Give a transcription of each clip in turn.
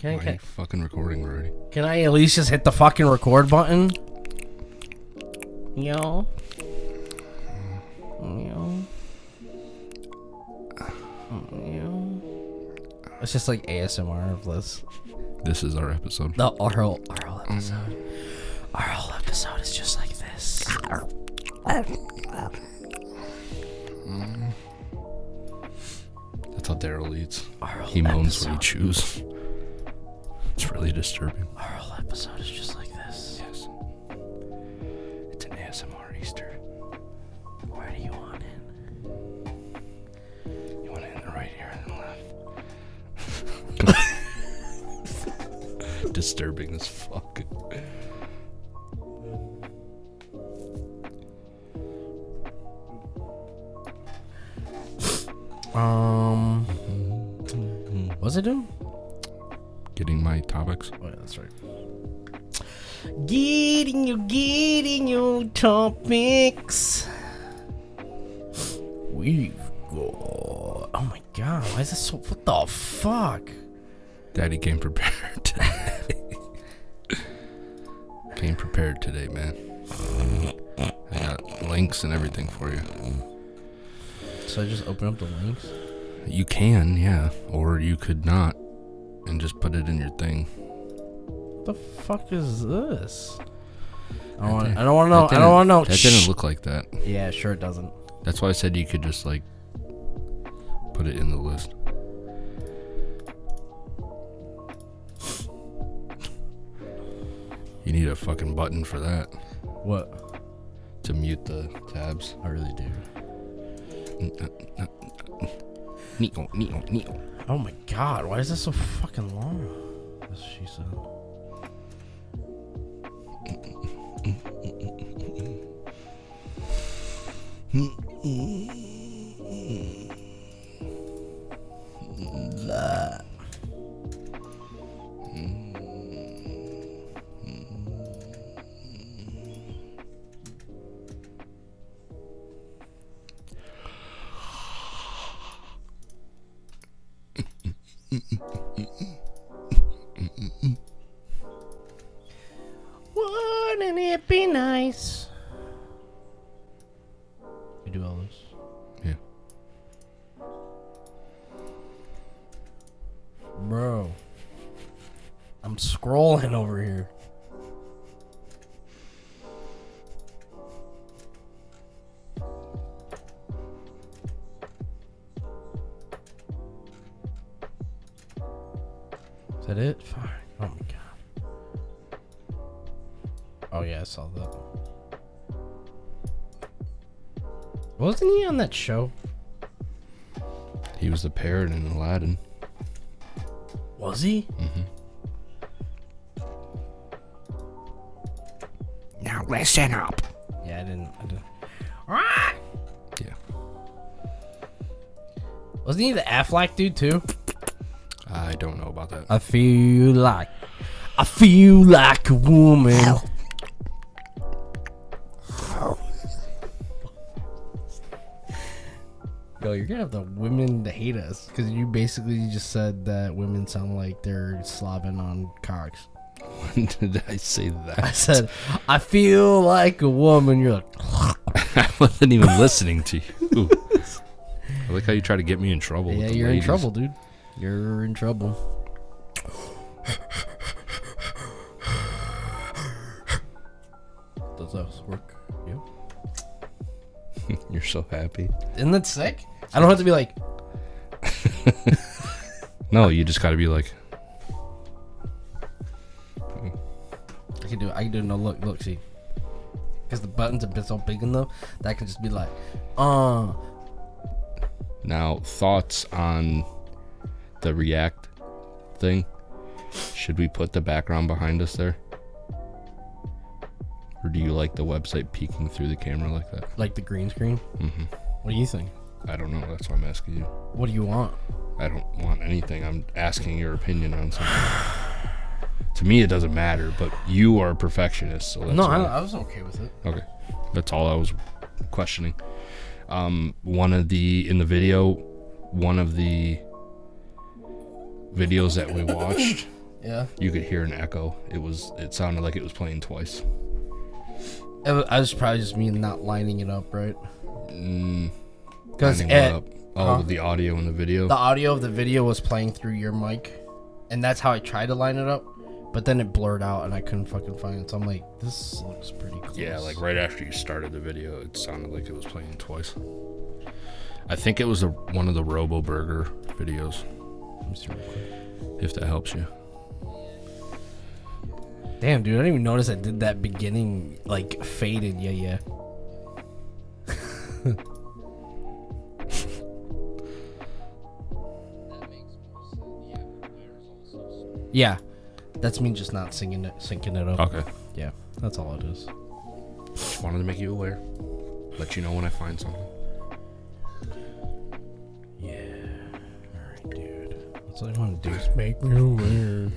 Why are you fucking recording already? Can I at least just hit the fucking record button? Yo. It's just like ASMR of this. This is our episode. The our whole episode. Our whole episode is just like this. That's how Daryl eats. He moans when he chews. It's really disturbing. Our whole episode is just like this. Yes. It's an ASMR Easter. Where do you want it? You want it in the right ear and the left. Disturbing as fuck. What's it doing? Getting my topics. Oh yeah, that's right. Getting your topics. We've got. Oh my god, why is this so? What the fuck? Daddy came prepared today. Came prepared today, man. I got links and everything for you. So I just open up the links? You can, yeah. Or you could not and just put it in your thing. What the fuck is this? I don't want to know. I don't want to know. That didn't look like that. Yeah, sure it doesn't. That's why I said you could just like put it in the list. You need a fucking button for that. What? To mute the tabs. I really do. Neo. Oh my god, why is this so fucking long? That's what she said. Wouldn't it be nice? You do all this? Yeah. Bro. I'm scrolling over here. Is that it? Fine. Oh my god. Oh yeah, I saw that. Wasn't he on that show? He was the parrot in Aladdin. Was he? Mm-hmm. Now listen up. Yeah, I didn't. Yeah. Wasn't he the Affleck dude too? I don't know about that. I feel like a woman. Help. Yo, you're gonna have the women to hate us because you basically just said that women sound like they're slobbing on cocks. When did I say that? I said, I feel like a woman. You're like, I wasn't even listening to you. I like how you try to get me in trouble. Yeah, with the you're ladies. in trouble, dude. You're in trouble. Does that work? Yeah. You're so happy. Isn't that sick? I don't have to be like. No, you just got to be like. I can do it. I can do it. No, look, see. Because the buttons are so big enough that I can just be like, Now, thoughts on the React thing? Should we put the background behind us there? Or do you like the website peeking through the camera like that? Like the green screen? Mm-hmm. What do you think? I don't know. That's why I'm asking you. What do you want? I don't want anything. I'm asking your opinion on something. To me, it doesn't matter, but you are a perfectionist. So that's No, I was okay with it. Okay. That's all I was questioning. In the video, one of the videos that we watched, Yeah. You could hear an echo. It sounded like it was playing twice. I was probably just me not lining it up right. Because the audio and the video. The audio of the video was playing through your mic, and that's how I tried to line it up. But then it blurred out, and I couldn't fucking find it. So I'm like, this looks pretty close. Yeah, like right after you started the video, it sounded like it was playing twice. I think it was one of the Robo Burger videos. Let me see real quick. If that helps you. Damn, dude, I didn't even notice I did that beginning, like, faded. Yeah. Yeah, that's me just not syncing it up. Okay. Yeah, that's all it is. Just wanted to make you aware. Let you know when I find something. Yeah. Alright, dude. That's all I want to do is make me aware.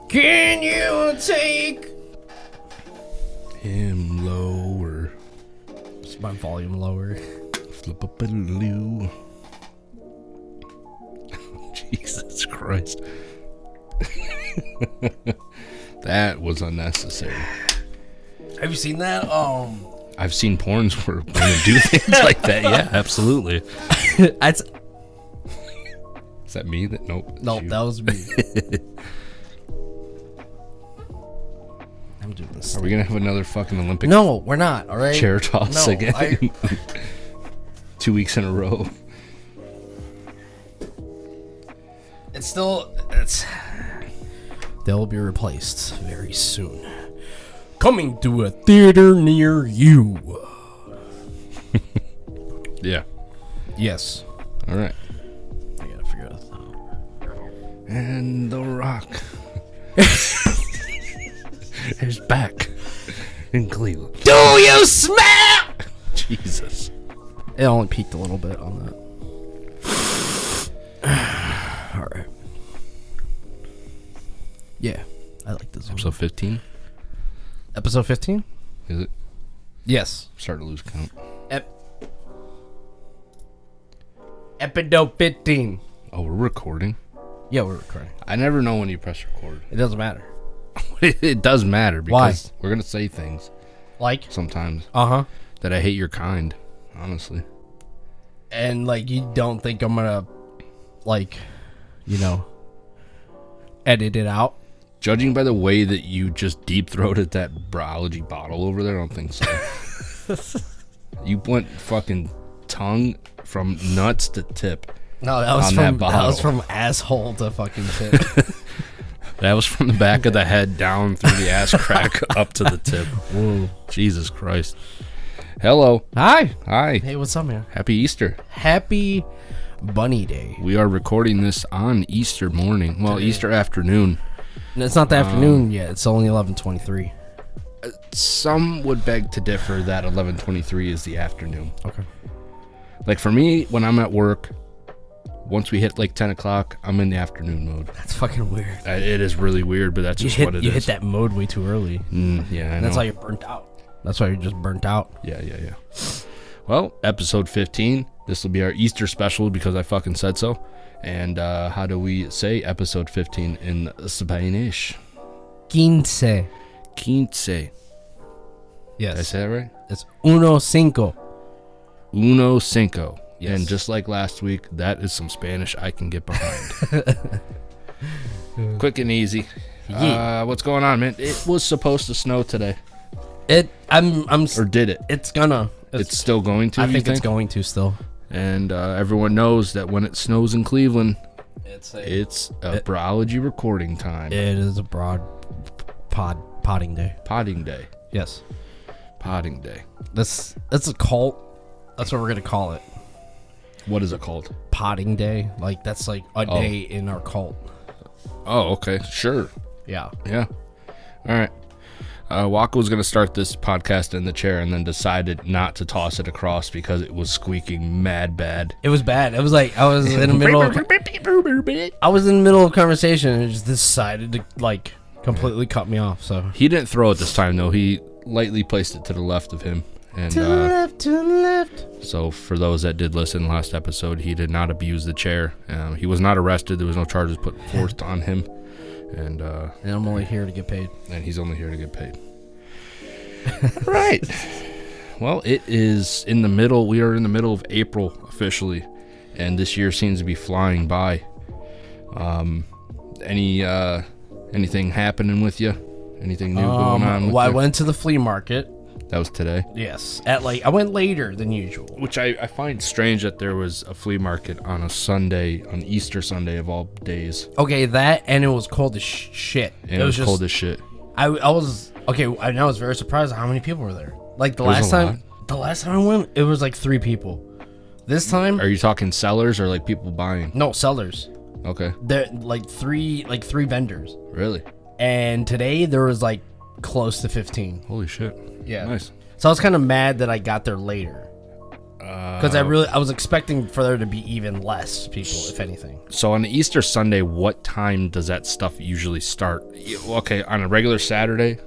Can you take him lower? Just my volume lower. Flip up a loo. Jesus Christ. That was unnecessary. Have you seen that? I've seen porns where women do things like that. Yeah, absolutely. That's. Is that me? Nope, that was me. I'm doing this. Are we gonna have another fucking Olympic? No, we're not. All right. Chair toss again. 2 weeks in a row. They'll be replaced very soon. Coming to a theater near you. Yeah. Yes. All right. I gotta figure this out. And The Rock is back in Cleveland. Do you smell? Jesus. It only peaked a little bit on that. All right. Yeah, I like this one. Episode 15? Episode 15? Is it? Yes. Starting to lose count. Episode 15. Oh, we're recording? Yeah, we're recording. I never know when you press record. It doesn't matter. It does matter because Why? we're going to say things Like? sometimes Uh-huh. that I hate your kind, honestly. And, like, you don't think I'm gonna, like, edit it out? Judging by the way that you just deep-throated that Brology bottle over there, I don't think so. You went fucking tongue from nuts to tip. No, that was from asshole to fucking tip. That was from the back of the head down through the ass crack up to the tip. Whoa. Jesus Christ. Hello. Hi. Hi. Hey, what's up, man? Happy Easter. Happy Bunny Day. We are recording this on Easter morning. Well, Easter afternoon. And it's not the afternoon yet. It's only 11:23. Some would beg to differ that 11:23 is the afternoon. Okay. Like for me, when I'm at work, once we hit like 10 o'clock, I'm in the afternoon mode. That's fucking weird. It is really weird, but that's just what it is. You hit that mode way too early. Yeah, I know. That's why you're burnt out. That's why you're just burnt out. Yeah. Well, episode 15. This will be our Easter special because I fucking said so. And how do we say episode 15 in Spanish? Quince. Quince. Yes. Did I say that right? It's uno cinco. Uno cinco. Yes. And just like last week, that is some Spanish I can get behind. Quick and easy. Yeah. What's going on, man? It was supposed to snow today. Or did it? It's gonna. It's still going to. I think it's going to still. And everyone knows that when it snows in Cleveland, it's a Brology recording time. It is a broad potting day. Potting day. Yes. Potting day. That's a cult. That's what we're gonna call it. What is it called? Potting day. Like that's like a day in our cult. Oh, okay. Sure. Yeah. Yeah. All right. Waka was going to start this podcast in the chair and then decided not to toss it across because it was squeaking mad bad. It was bad. It was like I was in the middle of conversation and it just decided to like completely cut me off. So he didn't throw it this time though. He lightly placed it to the left of him. And, to the left. So for those that did listen last episode, he did not abuse the chair. He was not arrested. There was no charges put forth on him. And I'm only here to get paid. And he's only here to get paid. Right. Well, it is in the middle. We are in the middle of April officially, and this year seems to be flying by. Anything happening with you? Anything new going on with Well, I you? went to the flea market. That was today. Yes. I went later than usual. Which I find strange that there was a flea market on a Sunday, on Easter Sunday of all days. Okay, that, and it was cold as shit. And it was cold as shit. I was very surprised at how many people were there. Like the There's last time I went, it was like 3 people. This time, Are you talking sellers or like people buying? no, sellers. Okay. There like three vendors. Really? And today there was like close to 15. Holy shit. Yeah. Nice. So I was kind of mad that I got there later. Because I was expecting for there to be even less people, if anything. So on the Easter Sunday, what time does that stuff usually start? Okay, on a regular Saturday,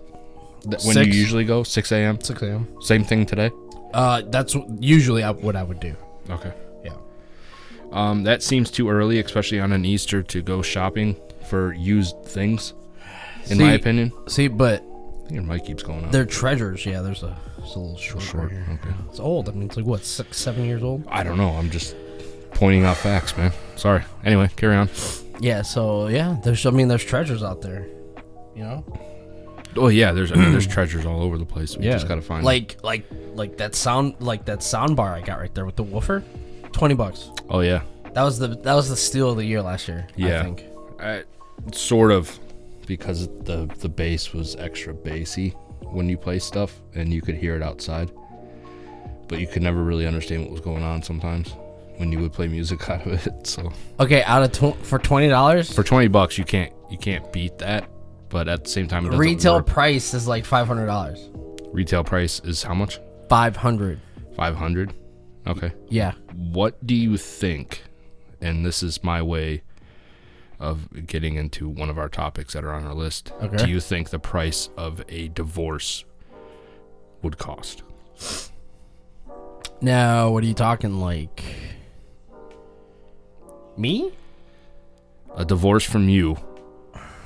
when 6. you usually go, 6 a.m.? 6 a.m. Same thing today? That's usually what I would do. Okay. Yeah. That seems too early, especially on an Easter, to go shopping for used things, in my opinion. See, but I think your mic keeps going on. they're treasures. Yeah, there's a little short right here. Okay. It's old. I mean, it's like, what, 6, 7 years old? I don't know. I'm just pointing out facts, man. Sorry. Anyway, carry on. Yeah, so, yeah, there's treasures out there, you know? Oh yeah, there's treasures all over the place. We just gotta find them. Like that sound bar I got right there with the woofer, $20. Oh yeah. That was the steal of the year last year. Yeah. I think. Sort of, because the bass was extra bassy when you play stuff, and you could hear it outside, but you could never really understand what was going on sometimes when you would play music out of it. So okay, for $20 for $20, you can't beat that. But at the same time, it doesn't retail work. price is like $500. Retail price is how much? $500. 500. Okay. Yeah. What do you think? And this is my way of getting into one of our topics that are on our list. Okay. Do you think the price of a divorce would cost? Now, what are you talking, like me? A divorce from you,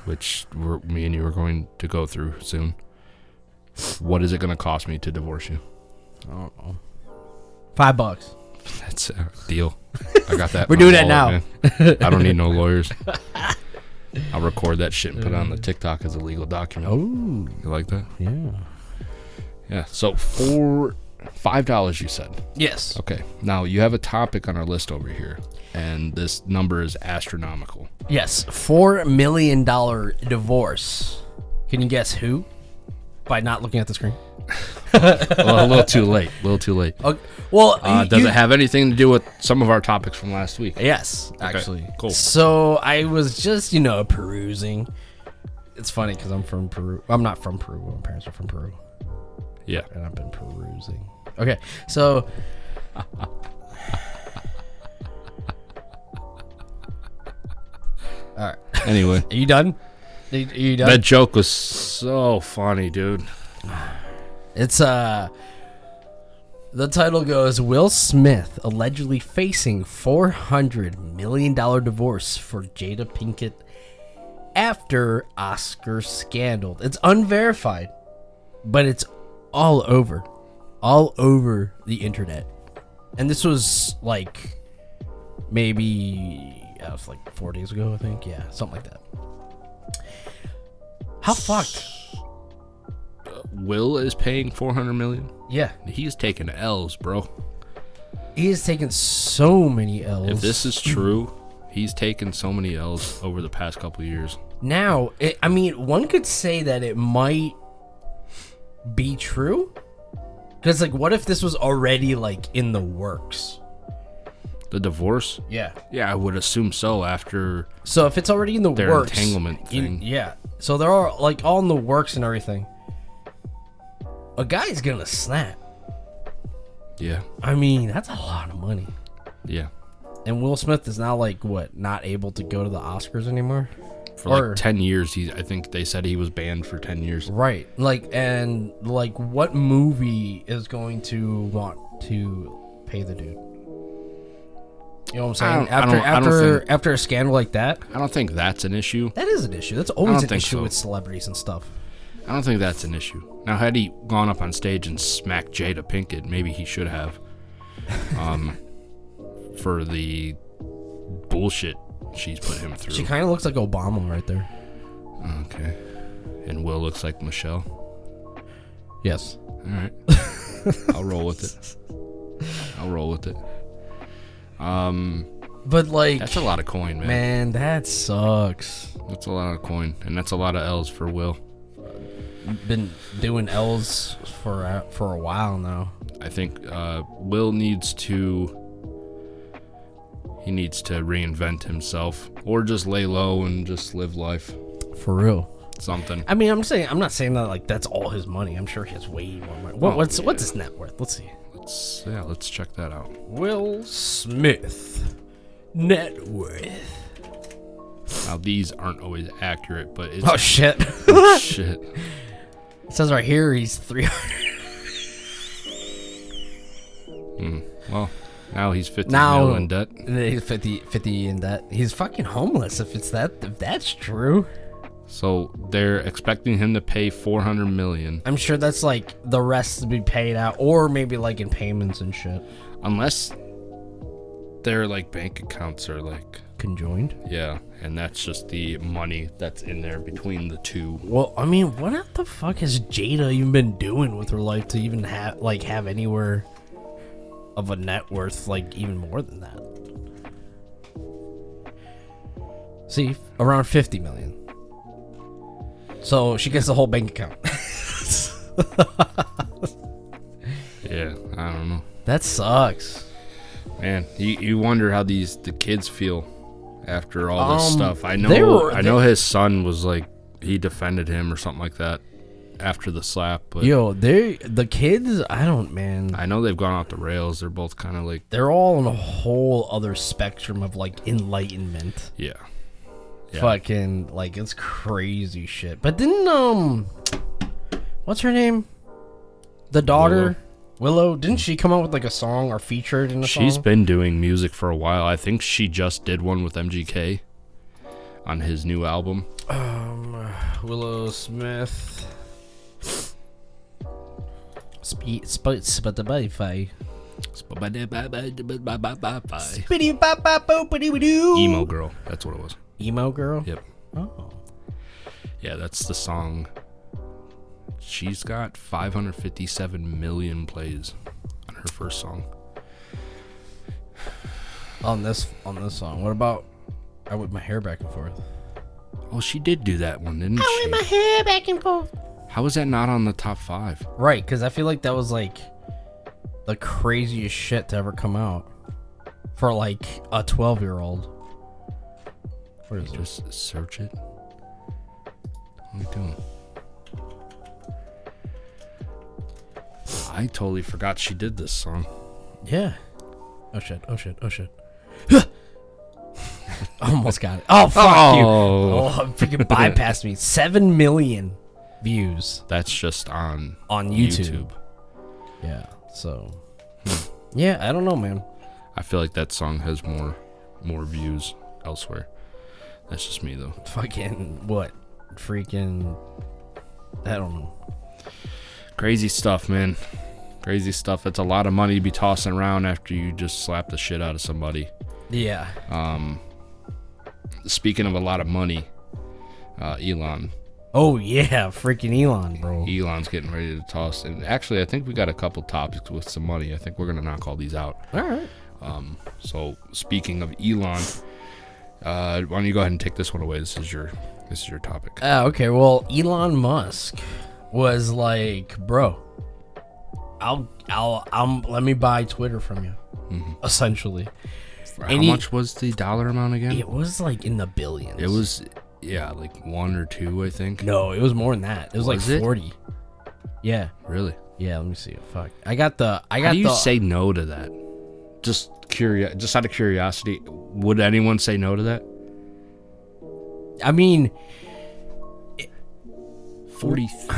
which me and you are going to go through soon. What is it going to cost me to divorce you? I don't know. $5. That's a deal. I got that. We're in my doing that wallet, now. man. I don't need no lawyers. I'll record that shit and put it on the TikTok as a legal document. Oh, You like that? yeah. Yeah. So for $5, you said. Yes. Okay. Now you have a topic on our list over here, and this number is astronomical. Yes. $4 million divorce. Can you guess who? By not looking at the screen. Well, a little too late. Okay. Well, Does it have anything to do with some of our topics from last week? Yes, actually. Cool. So I was just, perusing. It's funny because I'm from Peru. I'm not from Peru. My parents are from Peru. Yeah. And I've been perusing. Okay, so all right. Anyway, Are you done? Are you done? that joke was so funny, dude. It's the title goes, Will Smith allegedly facing $400 million divorce for Jada Pinkett after Oscar scandal. It's unverified, but it's all over the internet. And this was like maybe like 4 days ago, I think. Yeah, something like that. How fucked? Will is paying $400 million. Yeah. He's taking L's, bro. He has taken so many L's. If this is true, he's taken so many L's over the past couple of years. Now, one could say that it might be true. Because, what if this was already, in the works? The divorce? Yeah. Yeah, I would assume so after So, if it's already in the their works... entanglement thing. Yeah. So, they're all, all in the works and everything. A guy's gonna snap. Yeah. That's a lot of money. Yeah. And Will Smith is now, not able to go to the Oscars anymore? For 10 years, I think they said he was banned for 10 years. Right. What movie is going to want to pay the dude? You know what I'm saying? I don't think- After a scandal like that, I don't think that's an issue. that is an issue. That's always an think issue so. with celebrities and stuff. I don't think that's an issue. Now, had he gone up on stage and smacked Jada Pinkett, maybe he should have. For the bullshit she's put him through. She kind of looks like Obama right there. Okay. And Will looks like Michelle. Yes. All right. I'll roll with it. But like, That's a lot of coin, man. man, that sucks. That's a lot of coin, and that's a lot of L's for Will. Been doing L's for a while now. I think Will needs to reinvent himself, or just lay low and just live life. For real. Something. I mean, I'm not saying that like that's all his money. I'm sure he has way more money. What's his net worth? Let's see. Let's check that out. Will Smith net worth. Now these aren't always accurate, but it's Oh shit. oh, shit. It says right here he's 300. Well, now he's 50 Now mil in debt. He's 50 in debt. He's fucking homeless if that's true. So they're expecting him to pay $400 million, I'm sure that's like the rest to be paid out, or maybe like in payments and shit. unless their like bank accounts are like Conjoined. yeah, and that's just the money that's in there between the two. Well, I mean, what the fuck has Jada even been doing with her life to even have anywhere of a net worth like even more than that? See, around 50 million. So she gets the whole bank account. Yeah, I don't know. That sucks. Man, you wonder how the kids feel after all this stuff. I know his son was like, he defended him or something like that after the slap, but the kids, man. I know they've gone off the rails. They're both kind of like, They're all on a whole other spectrum of like enlightenment. yeah. Fucking like it's crazy shit. But didn't what's her name? The daughter Willow, didn't she come out with like a song or featured in a song? She's been doing music for a while. I think she just did one with MGK on his new album. Willow Smith. Spotify. Emo Girl, that's what it was. Emo Girl? Yep. Oh. Yeah, that's the song. She's got 557 million plays on her first song. On this song. What about I Whip My Hair Back and Forth? Oh, she did do that one, didn't she? I whip my hair back and forth. How was that not on the top 5? Right, because I feel like that was like the craziest shit to ever come out for like a 12-year-old. What is this? Just search it. What are you doing? I totally forgot she did this song. Yeah. Oh shit. Almost got it. Oh, fuck you. Oh, freaking bypassed me. 7 million views. That's just on YouTube. Yeah, so. Yeah, I don't know, man. I feel like that song has more views elsewhere. That's just me, though. Fucking what? Freaking. I don't know. Crazy stuff, man. Crazy stuff. It's a lot of money to be tossing around after you just slap the shit out of somebody. Yeah. Speaking of a lot of money, Elon. Oh, yeah. Freaking Elon, bro. Elon's getting ready to toss. And actually, I think we got a couple topics with some money. I think we're going to knock all these out. All right. So, speaking of Elon, why don't you go ahead and take this one away? This is your topic. Okay. Well, Elon Musk was like, bro, let me buy Twitter from you, essentially. How much was the dollar amount again? It was like in the billions. It was, yeah, like 1 or 2, I think. No, it was more than that. It was like 40. Yeah. Really? Yeah. Let me see. Fuck. I got the. How do you say no to that? Just out of curiosity, would anyone say no to that? I mean, 43.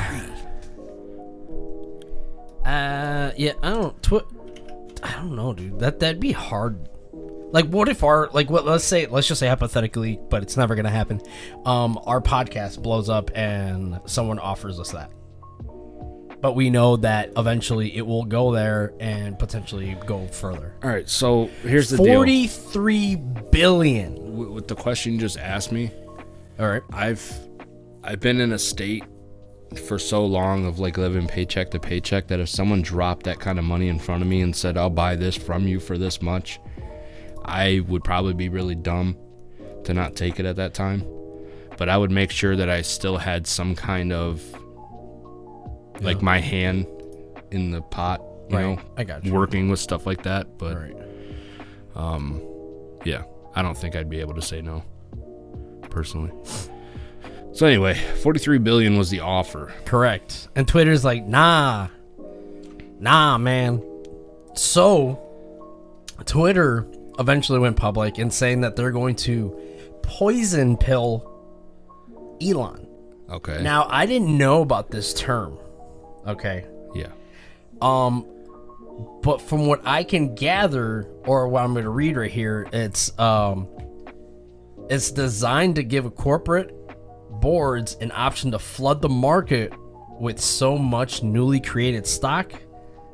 Yeah. I don't know, dude. That'd be hard. Like, what if let's just say hypothetically, but it's never gonna happen. Our podcast blows up and someone offers us that, but we know that eventually it will go there and potentially go further. All right, so here's the deal. 43 billion. With the question you just asked me, All right. I've been in a state for so long of like living paycheck to paycheck that if someone dropped that kind of money in front of me and said, I'll buy this from you for this much, I would probably be really dumb to not take it at that time. But I would make sure that I still had some kind of like my hand in the pot, you know, I got you. working with stuff like that. But Right. yeah, I don't think I'd be able to say no personally. So anyway, 43 billion was the offer. Correct. And Twitter's like, nah, man. So Twitter eventually went public and saying that they're going to poison pill Elon. Okay. Now, I didn't know about this term. Okay. Yeah. But from what I can gather, or what I'm going to read right here, it's designed to give corporate boards an option to flood the market with so much newly created stock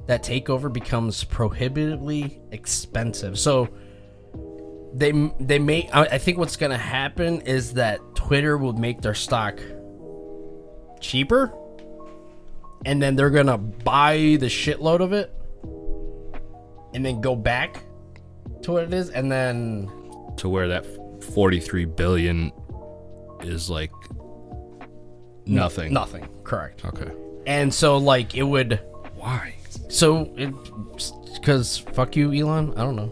that takeover becomes prohibitively expensive. So they may, I think what's going to happen is that Twitter will make their stock cheaper, and then they're going to buy the shitload of it and then go back to what it is, and then to where that 43 billion is like nothing. Nothing. Correct. Okay. And so like it would, Why? so it, because fuck you, Elon. I don't know.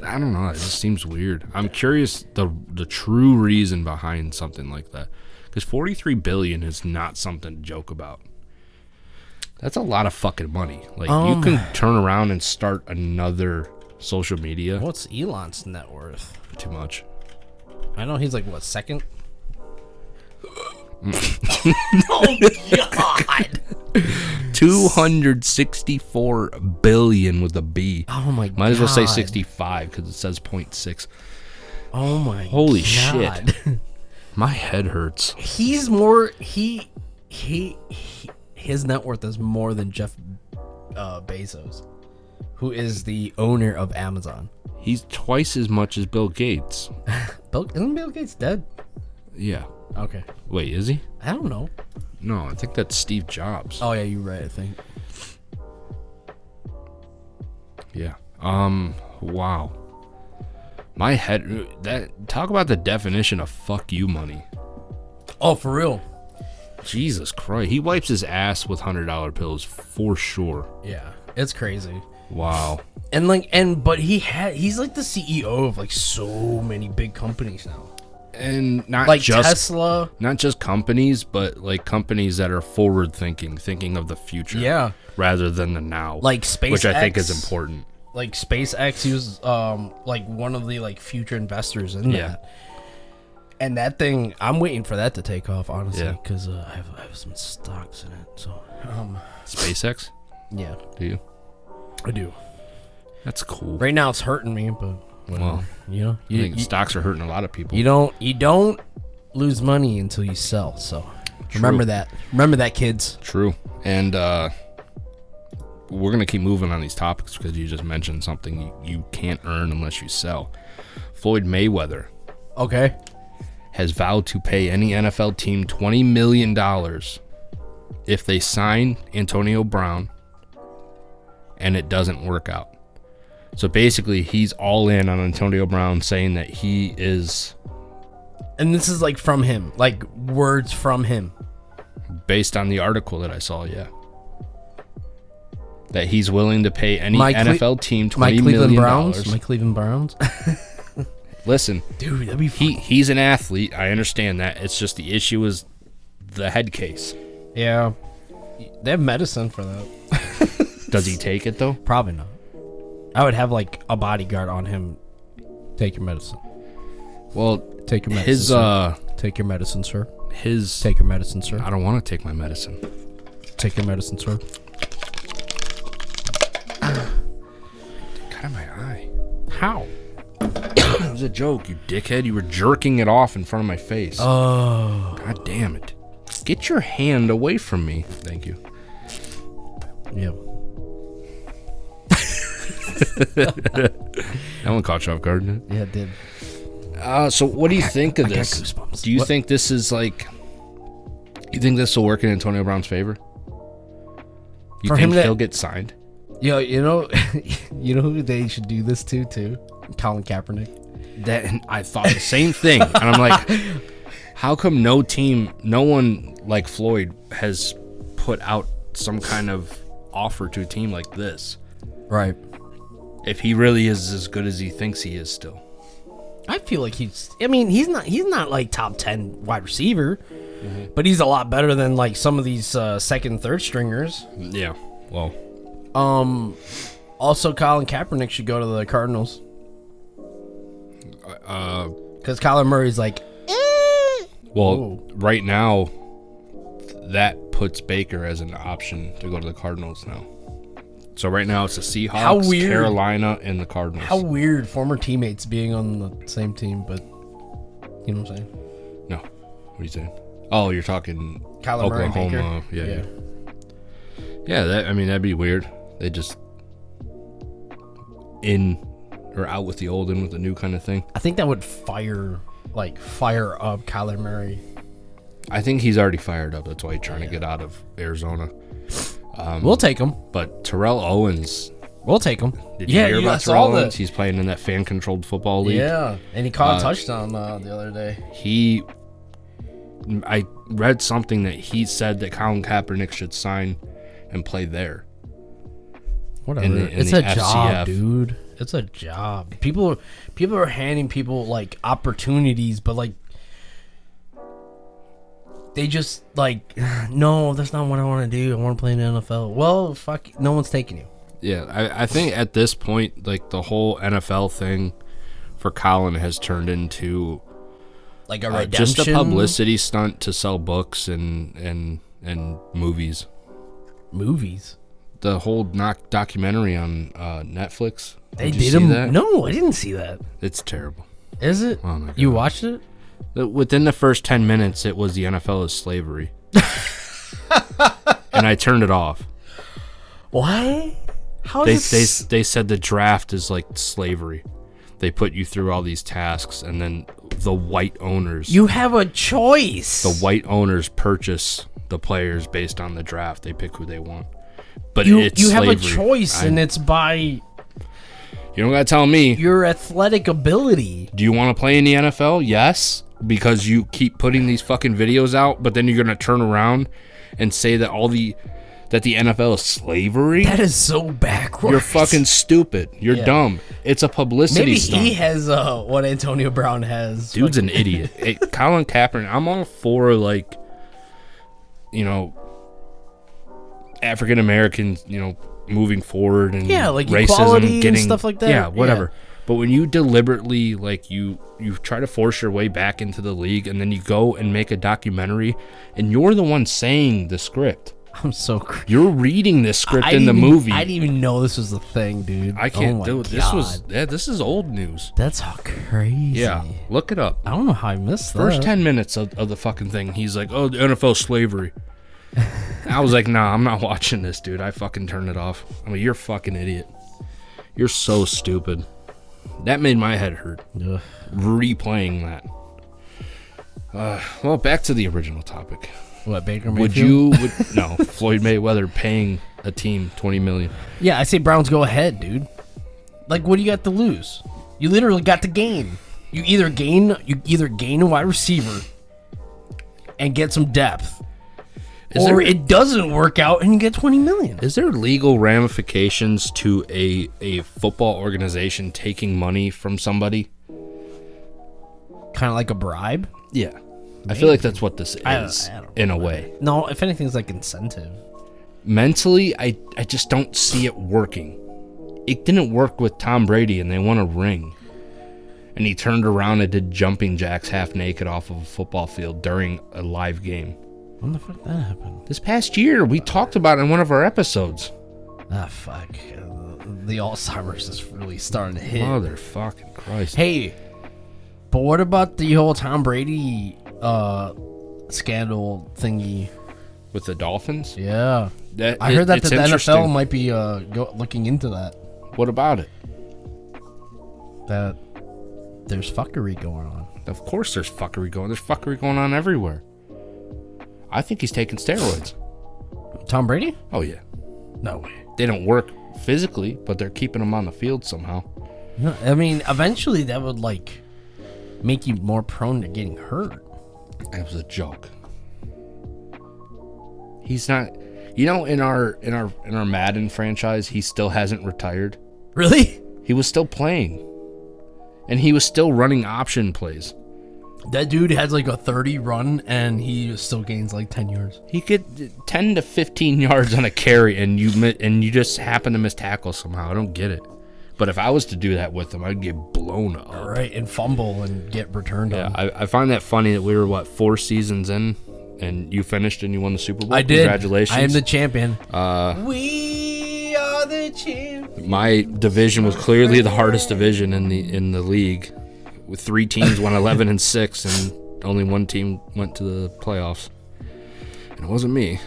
I don't know. It just seems weird. I'm curious the true reason behind something like that. Because 43 billion is not something to joke about. That's a lot of fucking money. Like you can turn around and start another social media. What's Elon's net worth? Too much. I know he's like what, second? Oh God! 264 billion with a B. Oh my God! Might as well say 65 because it says 0.6. Oh my! Holy God. shit! My head hurts. He's more his net worth is more than Jeff Bezos, who is the owner of Amazon. He's twice as much as Bill Gates. Isn't Bill Gates dead? Yeah. Okay. Wait, is he? I don't know. No, I think that's Steve Jobs. Oh yeah, you're right. I think. Yeah. Wow. My head. Talk about the definition of fuck you money. Oh, for real? Jesus Christ. He wipes his ass with $100 bills for sure. Yeah, it's crazy. Wow. But he's like the CEO of like so many big companies now. And not Like just Tesla. not just companies, but like companies that are forward thinking of the future. Yeah. Rather than the now. Like SpaceX. Which I think is important. Like SpaceX, he was like one of the like future investors in that. And that thing, I'm waiting for that to take off, honestly, because I have some stocks in it. So, SpaceX? yeah, Do you? I do. That's cool. Right now, it's hurting me, but Well, you know, I think stocks are hurting a lot of people. you don't lose money until you sell. So, remember that, kids. True. And we're gonna keep moving on these topics because you just mentioned something you can't earn unless you sell. Floyd Mayweather Okay. has vowed to pay any NFL team $20 million if they sign Antonio Brown and it doesn't work out. So basically, he's all in on Antonio Brown, saying that he is... And this is like from him, like words from him. Based on the article that I saw, yeah. That he's willing to pay any NFL team $20 million. My Cleveland Browns. Listen, Dude, that'd be fun. he's an athlete. I understand that. It's just the issue is the head case. Yeah. They have medicine for that. Does he take it, though? Probably not. I would have like a bodyguard on him. Take your medicine. Well, Take your medicine. his... Take your medicine, sir. His... Take your medicine, sir. I don't want to take my medicine. Take your medicine, sir. Cut out my eye. How? It was a joke, you dickhead. You were jerking it off in front of my face. Oh. God damn it. Get your hand away from me. Thank you. Yeah. That one caught you off guard, didn't Yeah, it did. it? So what do you think of I got this? goosebumps. Do you What? think this is like... You think this will work in Antonio Brown's favor? You For think him to- he'll get signed? Yo, you know who they should do this to too? Colin Kaepernick. That and I thought the same thing, and I'm like, how come no one like Floyd has put out some kind of offer to a team like this? Right. If he really is as good as he thinks he is still. I feel like he's not like top 10 wide receiver, but he's a lot better than like some of these second, third stringers. Yeah. Well. Also, Colin Kaepernick should go to the Cardinals. Because Kyler Murray's like, Well, Ooh. right now, that puts Baker as an option to go to the Cardinals now. So right now it's the Seahawks, How weird. Carolina, and the Cardinals. how weird former teammates being on the same team, but you know what I'm saying? No. What are you saying? Oh, you're talking Kyler Murray and Oklahoma. Baker. Yeah. That'd be weird. They just in or out with the old, in with the new kind of thing. I think that would fire up Kyler Murray. I think he's already fired up. That's why he's trying to get out of Arizona. We'll take him. But Terrell Owens, We'll take him. did you hear about Terrell Owens? He's playing in that fan-controlled football league. Yeah, and he caught a touchdown the other day. I read something that he said that Colin Kaepernick should sign and play there. Whatever. in It's the a job, FCF. dude. It's a job. People are handing people like opportunities, but like they just like, no, that's not what I want to do. I want to play in the NFL. Well, fuck, no one's taking you. Yeah, I think at this point, like the whole NFL thing for Colin has turned into Like a redemption. just a publicity stunt to sell books and movies. Movies. The whole documentary on Netflix. They Did you did see them. that? No, I didn't see that. It's terrible. Is it? Oh my God. You watched it? Within the first 10 minutes, it was the NFL is slavery. And I turned it off. Why? How They is this? they said the draft is like slavery. They put you through all these tasks, and then the white owners, You have a choice. the white owners purchase the players based on the draft. They pick who they want. But you it's have a slavery. choice, and it's by You don't gotta tell me. your athletic ability. Do you want to play in the NFL? Yes, because you keep putting these fucking videos out, but then you're gonna turn around and say that that the NFL is slavery. That is so backwards. You're fucking stupid. You're Yeah. dumb. It's a publicity Maybe stunt. he has what Antonio Brown has. Dude's an idiot. Hey, Colin Kaepernick, I'm all for, like, African Americans, moving forward and Yeah, like racism, equality and getting stuff like that. Yeah, whatever. Yeah. But when you deliberately, like, you try to force your way back into the league, and then you go and make a documentary, and you're the one saying the script. I'm so crazy. You're reading this script in the movie. I didn't even know this was a thing, dude. I can't oh do my it. God. This is old news. That's how crazy. Yeah, look it up. I don't know how I missed that. First 10 minutes of the fucking thing, he's like, oh, the NFL slavery. I was like, nah, I'm not watching this, dude. I fucking turned it off. I mean, you're a fucking idiot. You're so stupid. That made my head hurt. Ugh. Replaying that. Well, back to the original topic. What, Baker Would Mayfield? you, no, Floyd Mayweather paying a team $20 million. Yeah, I say Browns go ahead, dude. Like, what do you got to lose? You literally got to gain. You either gain a wide receiver and get some depth, or it doesn't work out and you get $20 million. Is there legal ramifications to a football organization taking money from somebody? Kind of like a bribe. Yeah. I feel like that's what this is, I don't in a way. No, if anything, it's like incentive. Mentally, I just don't see it working. It didn't work with Tom Brady, and they won a ring. And he turned around and did jumping jacks half naked off of a football field during a live game. When the fuck that happened? This past year, we talked about it in one of our episodes. Ah, fuck. The Alzheimer's is really starting to hit. Motherfucking Christ. Hey, but what about the whole Tom Brady scandal thingy? With the Dolphins? Yeah. I heard that the NFL might be looking into that. What about it? That there's fuckery going on. Of course there's fuckery going. There's fuckery going on everywhere. I think he's taking steroids. Tom Brady? Oh, yeah. No way. They don't work physically, but they're keeping him on the field somehow. No, I mean, eventually that would, like, make you more prone to getting hurt. It was a joke. He's not... You know, in our Madden franchise, he still hasn't retired. Really? He was still playing. And he was still running option plays. That dude has like a 30 run, and he still gains like 10 yards. He get 10 to 15 yards on a carry, and you just happen to miss tackle somehow. I don't get it. But if I was to do that with him, I'd get blown up. All right, and fumble and get returned on. Yeah, I find that funny that we were, 4 seasons in, and you finished and you won the Super Bowl? I did. Congratulations. I am the champion. We are the champions. My division was clearly the hardest division in the league. With 3 teams won 11-6, and only 1 team went to the playoffs. And it wasn't me.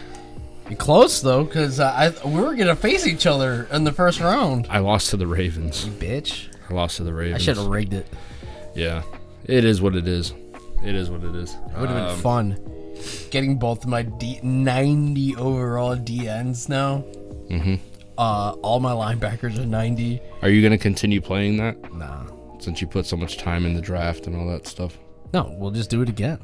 You're close though, because we were gonna face each other in the first round. I lost to the Ravens. You bitch. I lost to the Ravens. I should have rigged it. Yeah, it is what it is. It is what it is. It would have been fun. Getting both of my 90 overall DNs now. Mm-hmm. All my linebackers are 90. Are you gonna continue playing that? Nah. Since you put so much time in the draft and all that stuff. No, we'll just do it again.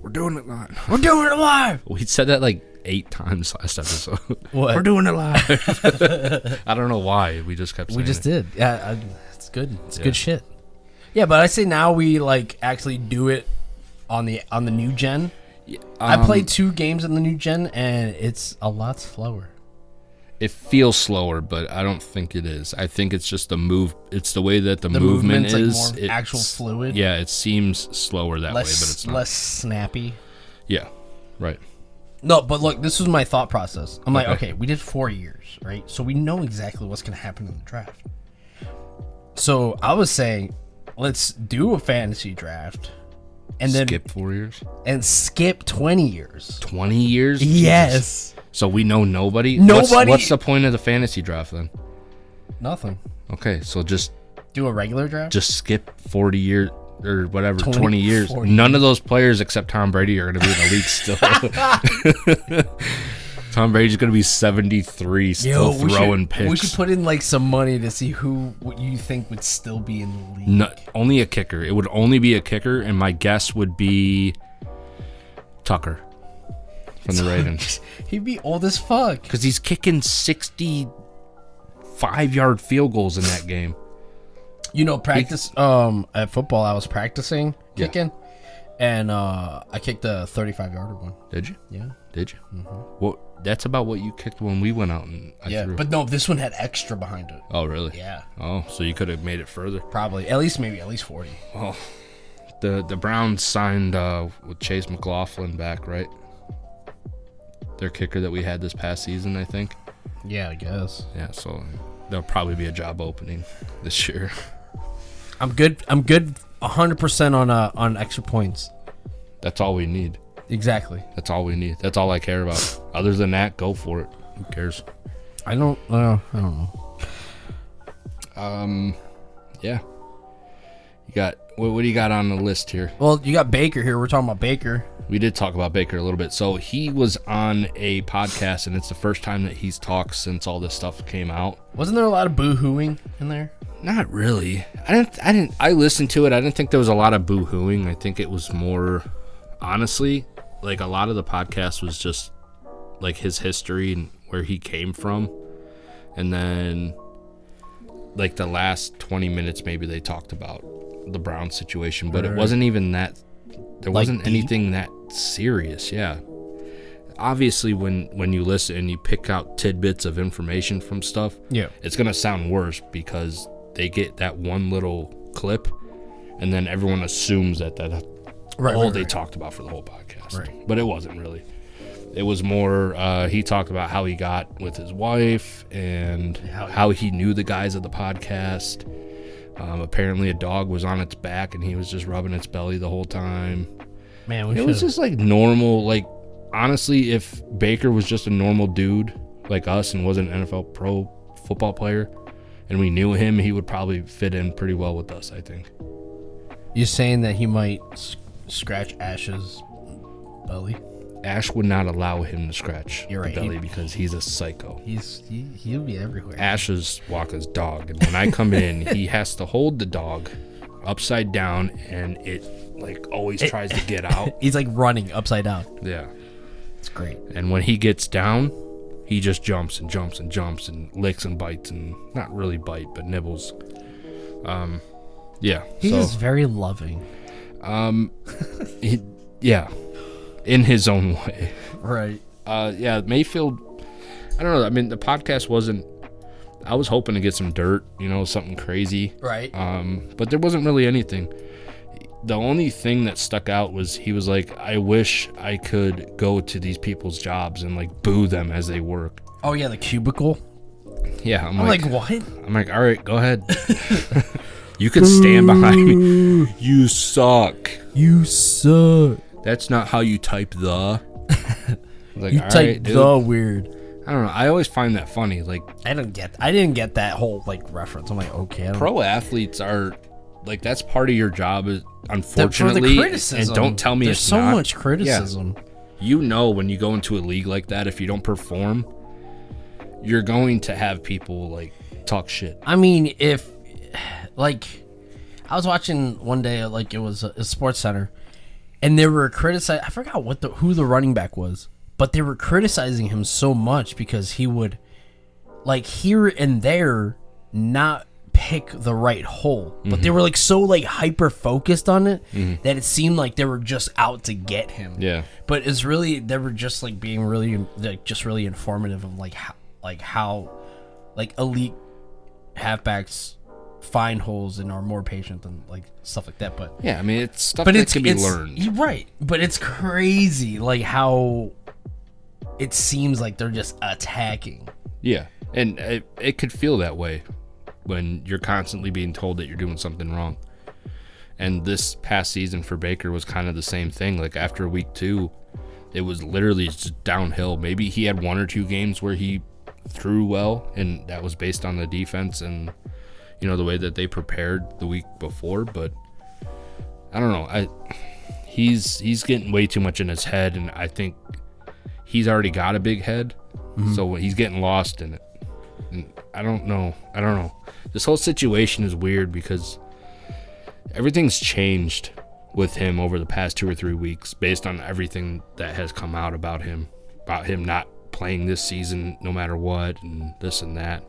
We're doing it live. We're doing it live. We said that like 8 times last episode. What? We're doing it live. I don't know why. We just kept saying We just it. did. Yeah, it's good. It's good shit. Yeah, but I say now we like actually do it on the new gen. Yeah, I played 2 games in the new gen, and it's a lot slower. It feels slower, but I don't think it is. I think it's just the move. It's the way that the movement is. Like more actual fluid. Yeah, it seems slower that way, but it's not. Less snappy. Yeah, right. No, but look, this was my thought process. I'm like, okay, we did 4 years, right? So we know exactly what's going to happen in the draft. So I was saying, let's do a fantasy draft. And then skip 4 years? And skip 20 years. 20 years? Yes. Jesus. So we know nobody? Nobody. What's the point of the fantasy draft then? Nothing. Okay, so just do a regular draft? Just skip 40 years or whatever, 20 years. None of those players except Tom Brady are going to be in the league still. Tom Brady's going to be 73 still throwing picks. We should put in like some money to see what you think would still be in the league. No, only a kicker. It would only be a kicker, and my guess would be Tucker from the Ravens. He'd be old as fuck. Because he's kicking 65-yard field goals in that game. You know, practice at football, I was practicing kicking, and I kicked a 35-yarder one. Did you? Yeah. Did you? Mm-hmm. Well, that's about what you kicked when we went out and I threw. But no, this one had extra behind it. Oh, really? Yeah. Oh, so you could have made it further. Probably. At least 40. Oh, the Browns signed with Chase McLaughlin back, right? Their kicker that we had this past season, I think. Yeah, I guess. Yeah, so there'll probably be a job opening this year. I'm good 100% on extra points. That's all we need. Exactly. That's all we need. That's all I care about. Other than that, go for it. Who cares? I don't know. Yeah. You got what do you got on the list here? Well, you got Baker here. We're talking about Baker. We did talk about Baker a little bit. So he was on a podcast, and it's the first time that he's talked since all this stuff came out. Wasn't there a lot of boo-hooing in there? Not really. I listened to it. I didn't think there was a lot of boo-hooing. I think it was more, honestly, like a lot of the podcast was just like his history and where he came from. And then like the last 20 minutes, maybe they talked about the Brown situation, but it wasn't even that. There wasn't anything that serious. Yeah. Obviously, when you listen and you pick out tidbits of information from stuff, it's going to sound worse because they get that one little clip and then everyone assumes that they talked about for the whole podcast. Right. But it wasn't really. It was more, he talked about how he got with his wife and how he knew the guys at the podcast. Apparently a dog was on its back and he was just rubbing its belly the whole time. Man, it was just like normal. Like, honestly, if Baker was just a normal dude like us and wasn't an NFL pro football player and we knew him, he would probably fit in pretty well with us, I think. You're saying that he might scratch Ash's belly? Ash would not allow him to scratch You're right. the belly because he's a psycho. He'll be everywhere. Ash is Waka's dog, and when I come in, he has to hold the dog upside down, and it like always tries to get out. He's like running upside down. Yeah, it's great. And when he gets down, he just jumps and jumps and jumps and licks and bites and not really bite, but nibbles. Yeah, he's just very loving. Yeah, in his own way. Right. Yeah, Mayfield. I don't know. I mean, the podcast wasn't. I was hoping to get some dirt, something crazy. Right. But there wasn't really anything. The only thing that stuck out was he was like, I wish I could go to these people's jobs and like boo them as they work. Oh yeah, the cubicle. Yeah, I'm like, what? I'm like, all right, go ahead. You can stand behind me. You suck. You suck. That's not how you type the. Like, you all type right, dude. the weird. I don't know. I always find that funny. Like, I didn't get that whole like reference. I'm like, okay. Pro athletes are like, that's part of your job. Is unfortunately, for the criticism. And don't tell me there's it's so not. much criticism. Yeah. When you go into a league like that, if you don't perform, you're going to have people like talk shit. I mean, if like I was watching one day, like it was a Sports Center, and they were criticizing. I forgot who the running back was, but they were criticizing him so much because he would, like here and there, not pick the right hole. But they were like so like hyper focused on it that it seemed like they were just out to get him. Yeah. But it's really they were just like being really like just really informative of how elite halfbacks find holes and are more patient and like stuff like that. But yeah, I mean it's stuff that can be learned. You're right, but it's crazy like how it seems like they're just attacking. Yeah, and it could feel that way when you're constantly being told that you're doing something wrong. And this past season for Baker was kind of the same thing. Like after week 2, it was literally just downhill. Maybe he had 1 or 2 games where he threw well, and that was based on the defense and the way that they prepared the week before. But I don't know. He's getting way too much in his head, and I think he's already got a big head, so he's getting lost in it. And I don't know. This whole situation is weird because everything's changed with him over the past 2 or 3 weeks based on everything that has come out about him not playing this season no matter what and this and that.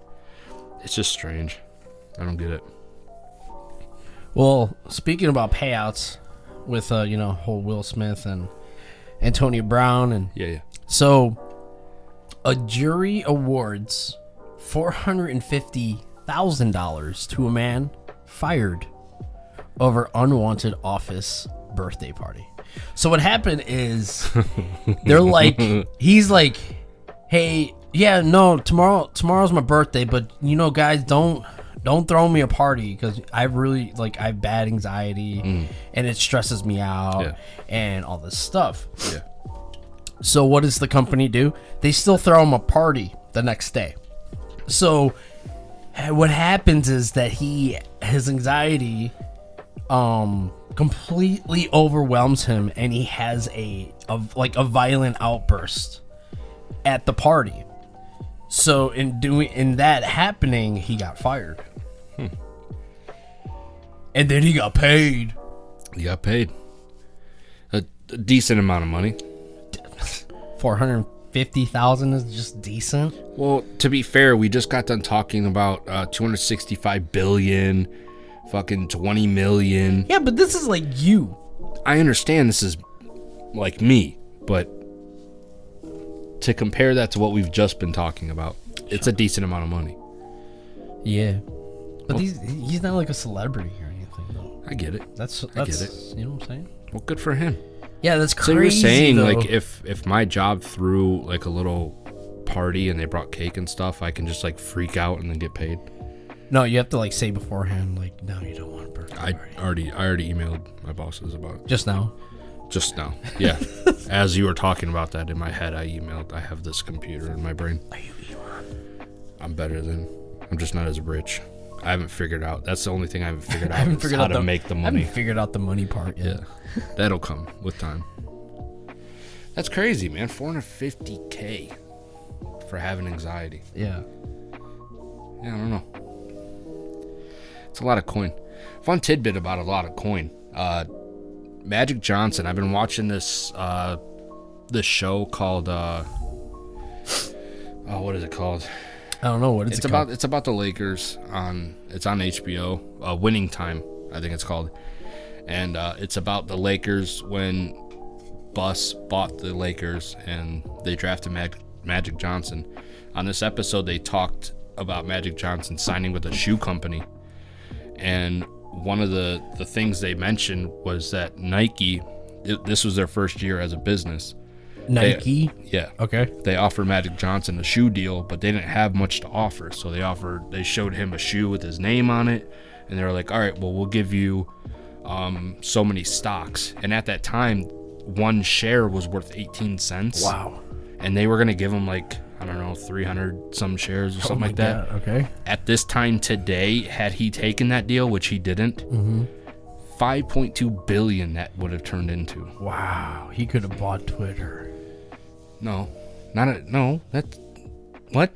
It's just strange. I don't get it. Well, speaking about payouts with whole Will Smith and Antonio Brown and yeah. So a jury awards $450,000 to a man fired over unwanted office birthday party. So what happened is they're like, he's like, hey, yeah, no, tomorrow's my birthday, but guys, don't throw me a party because I really I have bad anxiety and it stresses me out and all this stuff. Yeah. So what does the company do? They still throw him a party the next day. So what happens is that his anxiety completely overwhelms him and he has a violent outburst at the party. So in that happening, he got fired. And then he got paid. He got paid a decent amount of money. $450,000 is just decent. Well, to be fair, we just got done talking about $265 billion, fucking $20 million. Yeah, but this is like you. I understand this is like me, but to compare that to what we've just been talking about, it's a decent amount of money. Yeah, but he's not like a celebrity or anything, though. I get it. That's I get it. You know what I'm saying? Well, good for him. Yeah, that's crazy. So you were saying, though. like, if my job threw like a little party and they brought cake and stuff, I can just like freak out and then get paid. No, you have to like say beforehand, like, no, you don't want a birthday I party. already emailed my bosses about it. Just now. Just now, yeah. As you were talking about that in my head, I have this computer in my brain. Are you Elon? I'm better than. I'm just not as rich. I haven't figured out. That's the only thing I haven't figured out. I haven't is figured how out to make the I money. haven't figured out the money part yet. Yeah, that'll come with time. That's crazy, man. $450K for having anxiety. Yeah. Yeah, I don't know. It's a lot of coin. Fun tidbit about a lot of coin. Magic Johnson. I've been watching this show called what is it called? I don't know what it's called. It's about the Lakers it's on HBO. Winning Time, I think it's called. And it's about the Lakers when Buss bought the Lakers and they drafted Magic Johnson. On this episode, they talked about Magic Johnson signing with a shoe company. And one of the things they mentioned was that Nike, this was their first year as a business. Nike? Yeah. Okay. They offered Magic Johnson a shoe deal, but they didn't have much to offer. So they showed him a shoe with his name on it. And they were like, all right, well, we'll give you so many stocks. And at that time, one share was worth 18 cents. Wow. And they were going to give him like, I don't know, 300 some shares or something like that. God. Okay. At this time today, had he taken that deal, which he didn't, $5.2 billion that would have turned into. Wow. He could have bought Twitter. No, that's what?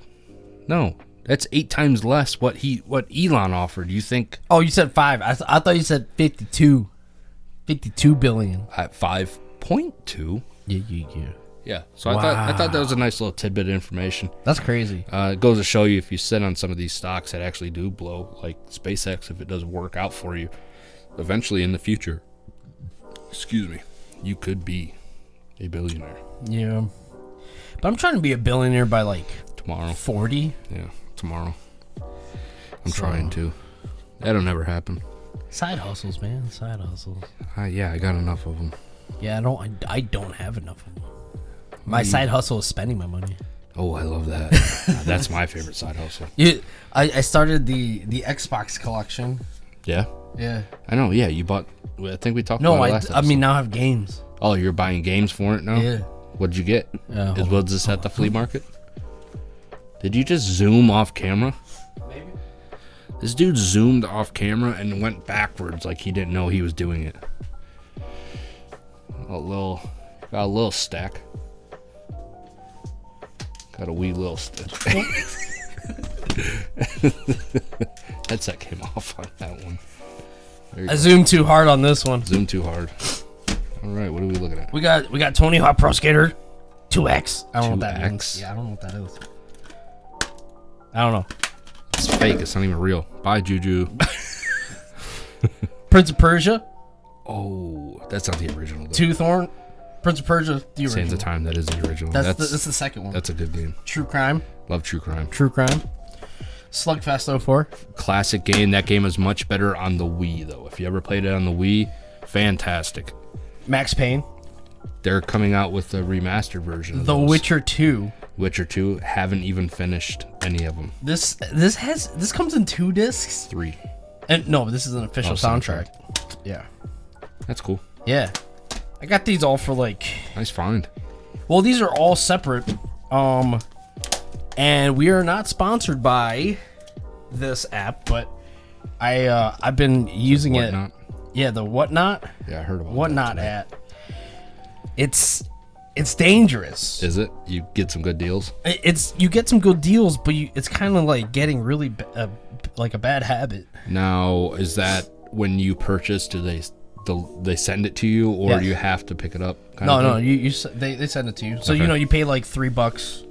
No, that's 8 times less what Elon offered. You think? Oh, you said 5. I thought you said 52. 52 billion. At 5.2? Yeah. Yeah. So I thought that was a nice little tidbit of information. That's crazy. It goes to show you if you sit on some of these stocks that actually do blow, like SpaceX, if it doesn't work out for you, eventually in the future, excuse me, you could be a billionaire. Yeah. But I'm trying to be a billionaire by like Tomorrow. 40. Yeah, tomorrow. I'm trying to. That'll never happen. Side hustles, man. Side hustles. Yeah, I got enough of them. Yeah, I don't have enough of them. My side hustle is spending my money. Oh, I love that. That's my favorite side hustle. I started the Xbox collection. Yeah? Yeah. I know, yeah. You bought, I think we talked No, about it last I episode. mean, now I have games. Oh, you're buying games for it now? Yeah. What'd you get? Was this at the flea Oh. market? Did you just zoom off camera? Maybe. This dude zoomed off camera and went backwards like he didn't know he was doing it. Got a little stack. Got a wee little stick. Headset came off on that one. I zoomed too hard on this one. Zoom too hard. All right, what are we looking at? We got Tony Hawk Pro Skater 2X. I don't know what that 2X? means. Yeah, I don't know what that is. I don't know. It's fake. It's not even real. Bye, JuJu. Prince of Persia, Oh, that's not the original. Though. Two Thorn, Prince of Persia, the original. Sands of Time. That is the original. That's the second one. That's a good game. True Crime. Love True Crime. Slugfest 04. Classic game. That game is much better on the Wii, though. If you ever played it on the Wii, fantastic. Max Payne. They're coming out with a remastered version of The those. Witcher 2. Witcher 2, haven't even finished any of them. This comes in 2 discs. 3. And no, this is an official soundtrack. Yeah. That's cool. Yeah. I got these all for like, Nice find. well, these are all separate. And we are not sponsored by this app, but I've been using Whatnot. it. Yeah, the Whatnot. Yeah, I heard about Whatnot that app. It's dangerous. Is it? You get some good deals? You get some good deals, but it's kind of like getting really like a bad habit. Now, is that when you purchase, do they send it to you, or Yes. you have to pick it up? No, they send it to you. So Okay. you pay like $3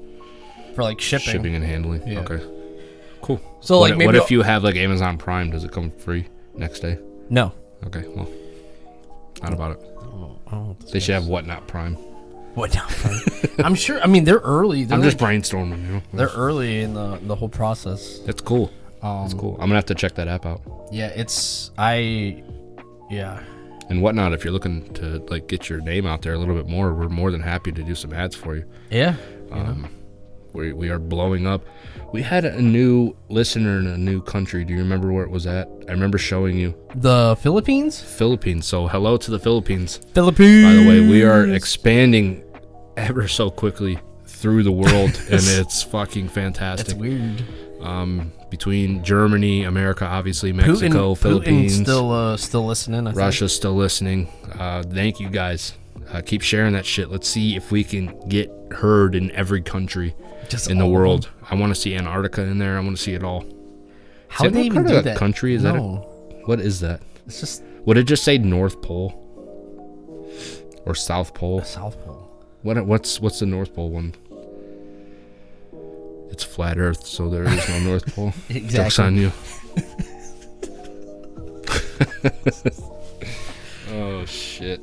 for like shipping. And handling. Yeah. Okay. Cool. So like maybe what if you have like Amazon Prime? Does it come free next day? No. Okay. Well, not about it. I don't know what this They should have Whatnot Prime. Whatnot. I'm sure. I mean, they're early. I'm just brainstorming. You know. They're early in the whole process. That's cool. That's cool. I'm gonna have to check that app out. Yeah, and whatnot. If you're looking to like get your name out there a little bit more, we're more than happy to do some ads for you. Yeah. We are blowing up. We had a new listener in a new country. Do you remember where it was at? I remember showing you. The Philippines? Philippines. So hello to the Philippines. Philippines. By the way, we are expanding ever so quickly through the world, and it's fucking fantastic. That's weird. Between Germany, America, obviously, Mexico, Philippines. Putin's still listening. I Russia's still listening. Thank you guys. Keep sharing that shit. Let's see if we can get heard in every country in the world. I want to see Antarctica in there. I want to see it all. How do they even do that? Country? Is that what is that? It's just. Would it just say North Pole or South Pole? South Pole. What's the North Pole one? It's flat Earth, so there is no North Pole. Exactly. Joke's on you. Oh shit.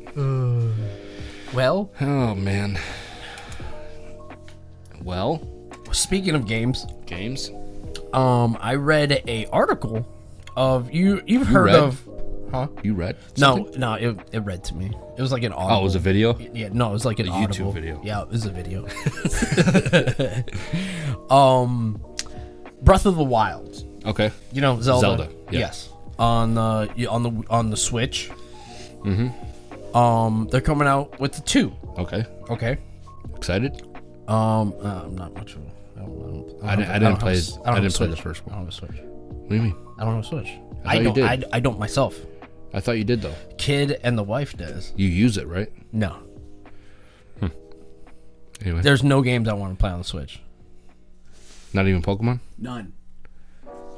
Well. Oh man. Well. Speaking of games. I read a article of you've heard read? of. Huh? You read? Something? No, it read to me. It was like an audible. Oh, it was a video? Yeah, no, it was like an audible YouTube video. Yeah, it was a video. Breath of the Wild. Okay. You know, Zelda. Yeah. Yes. On the Switch. Mm-hmm. They're coming out with the 2. Okay. Okay. Excited? I'm not much of. I didn't play the first I one. don't have a Switch. What do you mean? I don't have a Switch. I thought you did. I don't myself. I thought you did though. Kid and the wife does. You use it, right? No. Anyway. There's no games I want to play on the Switch. Not even Pokemon? None.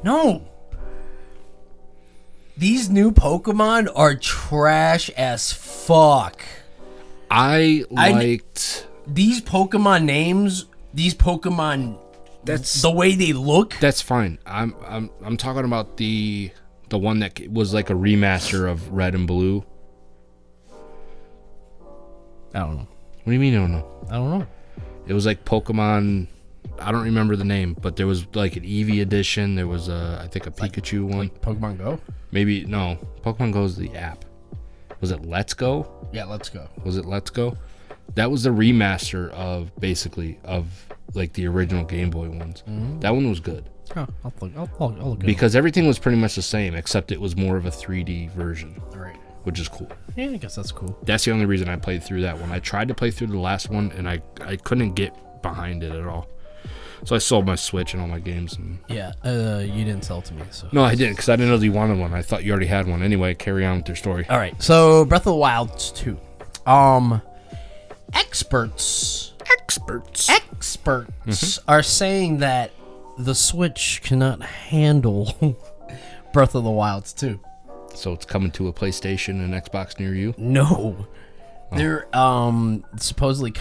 No. These new Pokemon are trash as fuck. I liked these Pokemon names, that's the way they look. That's fine. I'm talking about the one that was like a remaster of Red and Blue. I don't know. What do you mean you don't know? I don't know. It was like Pokemon. I don't remember the name, but there was like an Eevee edition. There was I think a Pikachu one. Like Pokemon Go? Maybe no. Pokemon Go is the app. Was it Let's Go? Yeah, Let's Go. Was it Let's Go? That was the remaster of basically of like the original Game Boy ones. Mm-hmm. That one was good. Oh, I'll look because everything was pretty much the same, except it was more of a 3D version. Right. Which is cool. Yeah, I guess that's cool. That's the only reason I played through that one. I tried to play through the last one, and I couldn't get behind it at all. So I sold my Switch and all my games. And yeah, you didn't sell it to me. So no, I didn't, because I didn't know that you wanted one. I thought you already had one. Anyway, carry on with your story. All right, so Breath of the Wild 2. Experts are saying that the Switch cannot handle Breath of the Wild 2. So it's coming to a PlayStation and Xbox near you? No. They're supposedly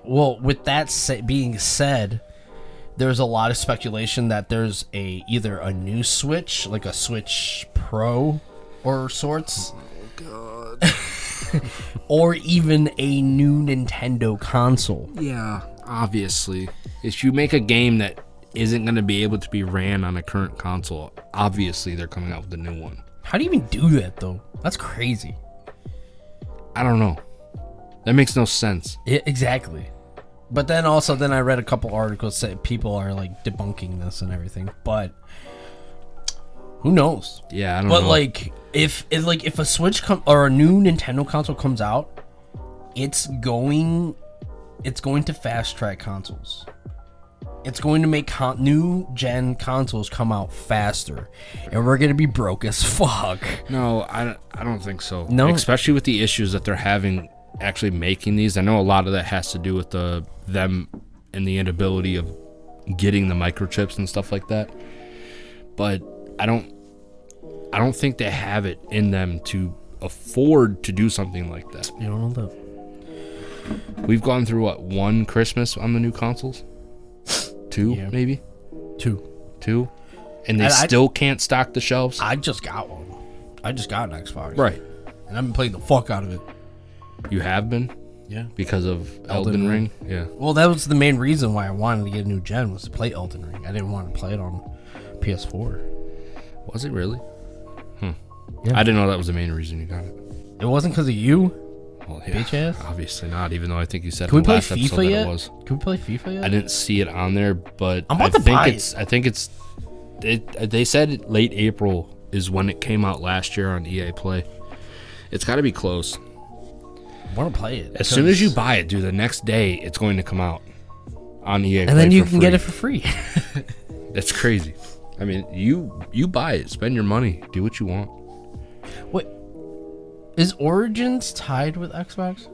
with that being said, there's a lot of speculation that there's either a new Switch, like a Switch Pro or sorts. Oh god. Or even a new Nintendo console. Yeah, obviously. If you make a game that isn't going to be able to be ran on a current console, obviously they're coming out with a new one. How do you even do that, though? That's crazy. I don't know. That makes no sense. Yeah, exactly. But then I read a couple articles that people are like debunking this and everything. But who knows? Yeah, I don't know. But like, if a Switch or a new Nintendo console comes out, it's going to fast track consoles. It's going to make new gen consoles come out faster, and we're gonna be broke as fuck. No, I don't think so. No, especially with the issues that they're having actually making these. I know a lot of that has to do with them and the inability of getting the microchips and stuff like that. But I don't think they have it in them to afford to do something like that. You don't know that. We've gone through one Christmas on the new consoles? 2, yeah. Maybe? 2. And they still can't stock the shelves? I just got one. I just got an Xbox. Right. And I've been playing the fuck out of it. You have been? Yeah. Because of Elden Ring? Yeah. Well, that was the main reason why I wanted to get a new gen, was to play Elden Ring. I didn't want to play it on PS4. Was it really? Yeah. I didn't know that was the main reason you got it. It wasn't because of you? Well, Bitch ass? Obviously not, even though I think you said Can in we the play last episode FIFA that yet? it was. Can we play FIFA yet? I didn't see it on there, but I'm about to buy it. I think it's they said late April is when it came out last year on EA Play. It's got to be close. I want to play it. As soon as you buy it, dude, the next day it's going to come out on EA Play. And then you for can free. get it for free. That's crazy. I mean, you buy it, spend your money, do what you want. Wait, is Origins tied with Xbox?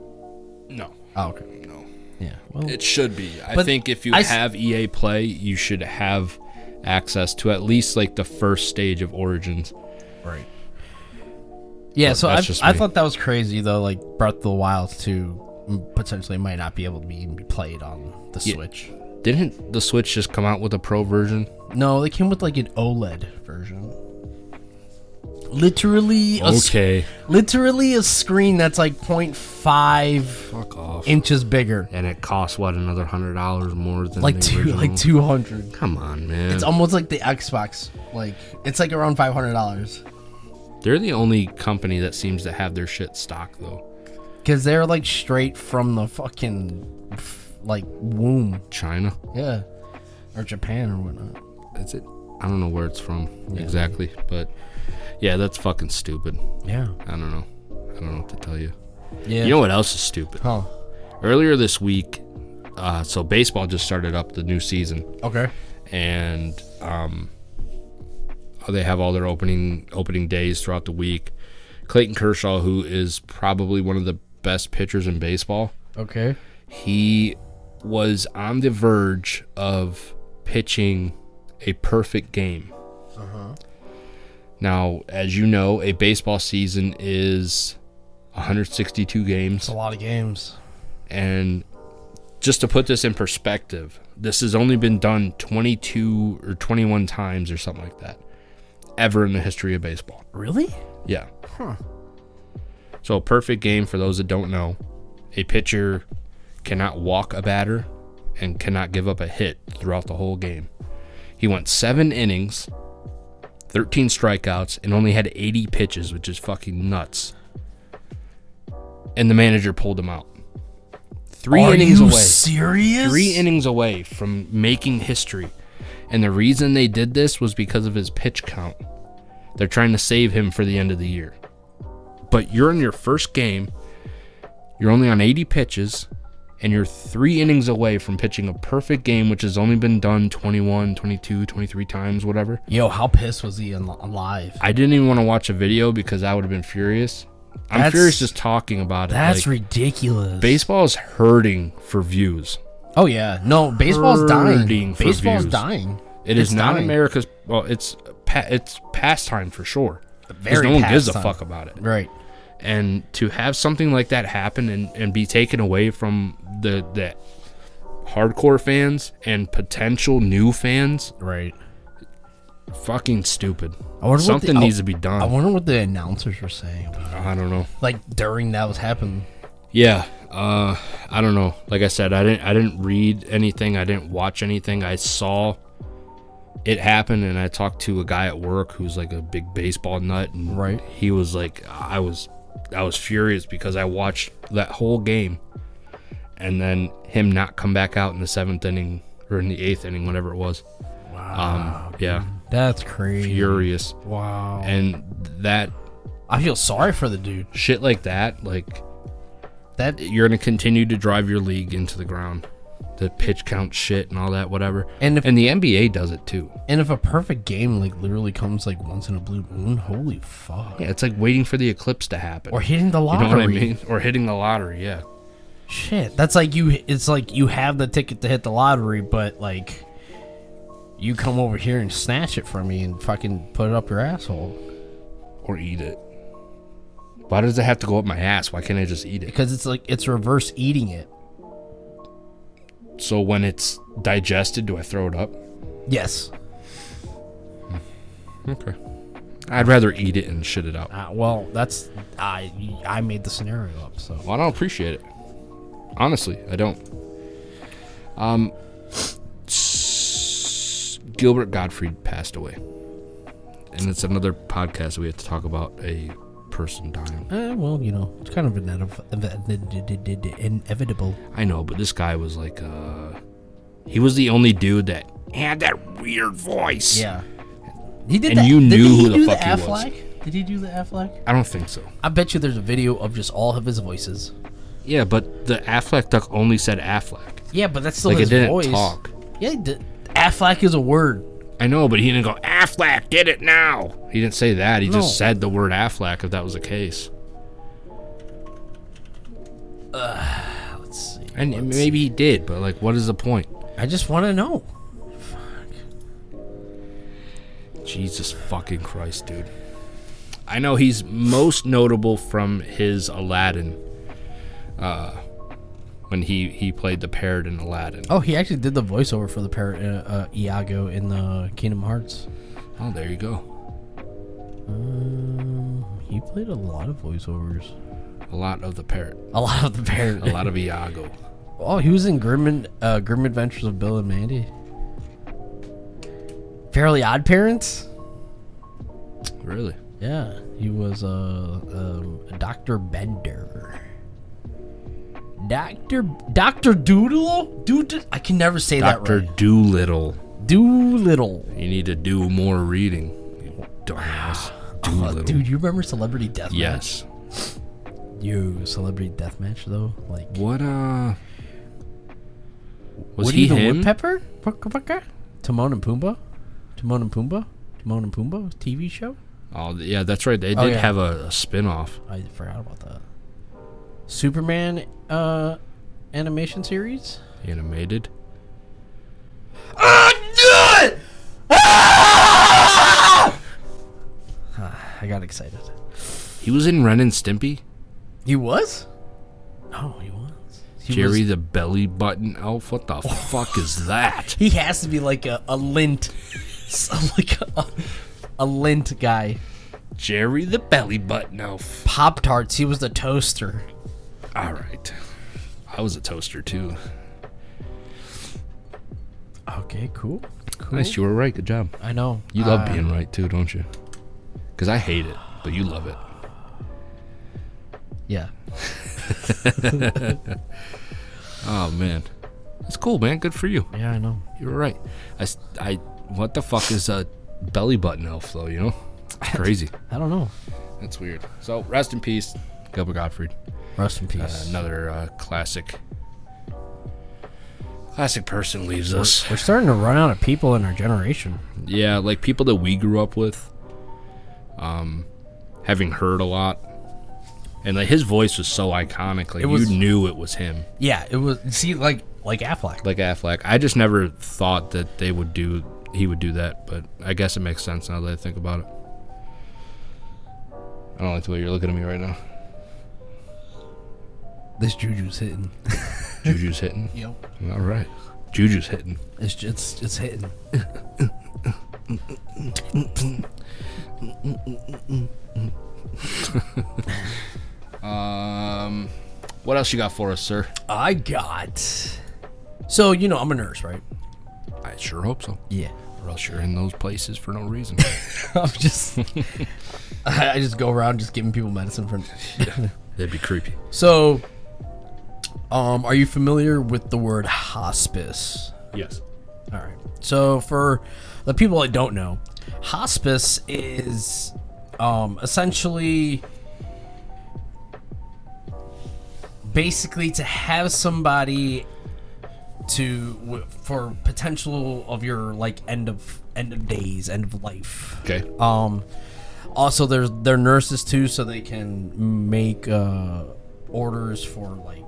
No. Oh, okay. No. Yeah. Well, It should be. I But think if you I have EA Play, you should have access to at least like the first stage of Origins. right. Yeah, But so that's just I me. thought that was crazy though. Like Breath of the Wild 2 potentially might not be able to be played on the Yeah. Switch. Didn't the Switch just come out with a pro version? No, they came with like an OLED version. Literally, literally a screen that's like 0.5 Fuck off. inches bigger. And it costs what, another $100 more than Like the original? like 200. Come on, man. It's almost like the Xbox. Like it's like around $500 They're the only company that seems to have their shit stocked though. because they're like straight from the fucking like womb. China. Yeah, or Japan or whatnot. That's it. I don't know where it's from exactly, but yeah, that's fucking stupid. Yeah. I don't know. I don't know what to tell you. Yeah. You know what else is stupid? Huh. Earlier this week, so baseball just started up the new season, Okay. and they have all their opening days throughout the week. Clayton Kershaw, who is probably one of the best pitchers in baseball, Okay. he was on the verge of pitching a perfect game. Now, as you know, a baseball season is 162 games. It's a lot of games. And just to put this in perspective, this has only been done 22 or 21 times or something like that ever in the history of baseball. Really? Yeah. Huh. So a perfect game, for those that don't know, a pitcher cannot walk a batter and cannot give up a hit throughout the whole game. He went 7 innings, 13 strikeouts, and only had 80 pitches, which is fucking nuts. And the manager pulled him out. 3 innings away. Serious? 3 innings away from making history. And the reason they did this was because of his pitch count. They're trying to save him for the end of the year. But you're in your first game, you're only on 80 pitches, and you're 3 innings away from pitching a perfect game, which has only been done 21, 22, 23 times, whatever. Yo, how pissed was he live? I didn't even want to watch a video because I would have been furious. I'm furious just talking about it. That's Like, ridiculous. baseball is hurting for views. Oh yeah, no, baseball's dying. Hurting for Baseball's views. dying. It is It's not dying. America's. Well, it's pastime for sure. Because Very no one gives a pastime. fuck about it. Right. And to have something like that happen and be taken away from the hardcore fans and potential new fans, Right. fucking stupid. I wonder Something needs to be done. I wonder what the announcers were saying about it. I don't know. Like during that was happening. Yeah, I don't know. Like I said, I didn't read anything. I didn't watch anything. I saw it happen, and I talked to a guy at work who's like a big baseball nut, and Right. he was like, I was furious because I watched that whole game, and then him not come back out in the 7th inning or in the 8th inning, whatever it was. Wow. Yeah, That's crazy. furious. Wow. And that I feel sorry for the dude. shit like that, like That you're gonna continue to drive your league into the ground. The pitch count shit and all that, whatever. And if- the NBA does it too. and if a perfect game like literally comes like once in a blue moon, holy fuck. Yeah, it's like waiting for the eclipse to happen. Or hitting the you lottery. know what I mean? Or hitting the lottery, yeah. Shit. That's like it's like you have the ticket to hit the lottery, but like you come over here and snatch it from me and fucking put it up your asshole. Or eat it. Why does it have to go up my ass? Why can't I just eat it? Because it's like it's reverse eating it. So when it's digested, do I throw it up? Yes. Okay. I'd rather eat it and shit it out. Well, that's I made the scenario up, so. Well, I don't appreciate it. Honestly, I don't. Gilbert Gottfried passed away. And it's another podcast we have to talk about a person dying. Well, you know, it's kind of inevitable. I know, but this guy was like, he was the only dude that had that weird voice. Yeah. He did And that. you Did knew he who the do fuck he was. Affleck? Did he do the Affleck? I don't think so. I bet you there's a video of just all of his voices. Yeah, but the Affleck duck only said Affleck. Yeah, but that's still Like, his it didn't voice. talk. Yeah, he did. Affleck is a word. I know, but he didn't go, Affleck, get it now. He didn't say that. He No. just said the word Affleck, if that was the case. Let's see. And Let's maybe he did, but, like, what is the point? I just want to know. Jesus fucking Christ, dude. I know he's most notable from his Aladdin. When he played the parrot in Aladdin. Oh, he actually did the voiceover for the parrot Iago in the Kingdom Hearts. Oh, there you go. He played a lot of voiceovers. A lot of the parrot. A lot of the parrot. A lot of Iago. Oh, he was in Grim Adventures of Bill and Mandy. Fairly Odd Parents. Really? Yeah, he was Dr. Bender. Dr. Doodle? I can never say that Dr. right. Doolittle. Doolittle. You need to do more reading. You dumbass. Doolittle. Dude, you remember Celebrity Deathmatch? Yes. Celebrity Deathmatch though? Like What, was Woody he the him? Woodpepper? Timon and Pumbaa? Timon and Pumbaa TV show? Oh, yeah, that's right. They did yeah. have a spin-off. I forgot about that. Superman animation series? Animated. I got excited. He was in Ren and Stimpy. He was? No, he was. Jerry the belly button elf. What the fuck is that? He has to be like a lint, like a lint guy. Jerry the belly button elf. Pop Tarts. He was the toaster. All right. I was a toaster too. Okay, cool. Nice, you were right. Good job. I know. You love being right too, don't you? Because I hate it, but you love it. Yeah. Oh man, that's cool, man. Good for you. Yeah, I know. You were right. I what the fuck is a belly button elf though? You know, it's crazy. I don't know. That's weird. So rest in peace, Gilbert Gottfried. Rest in peace. Another classic person leaves us. We're starting to run out of people in our generation. Yeah, like people that we grew up with, having heard a lot, and like his voice was so iconic. Like you knew it was him. Yeah, it was. See, like Affleck. Like Affleck. I just never thought that he would do that, but I guess it makes sense now that I think about it. I don't like the way you're looking at me right now. This Juju's hitting. Juju's hitting? Yep. All right. Juju's hitting. It's hitting. What else you got for us, sir? I got. So, you know, I'm a nurse, right? I sure hope so. Yeah. Or else you're in those places for no reason. I'm just. I just go around just giving people medicine for. That'd be creepy. So, are you familiar with the word hospice? Yes. All right. So, for the people that don't know, hospice is essentially basically to have somebody for potential of your like end of days, end of life. Okay. Also, they're nurses too, so they can make orders for like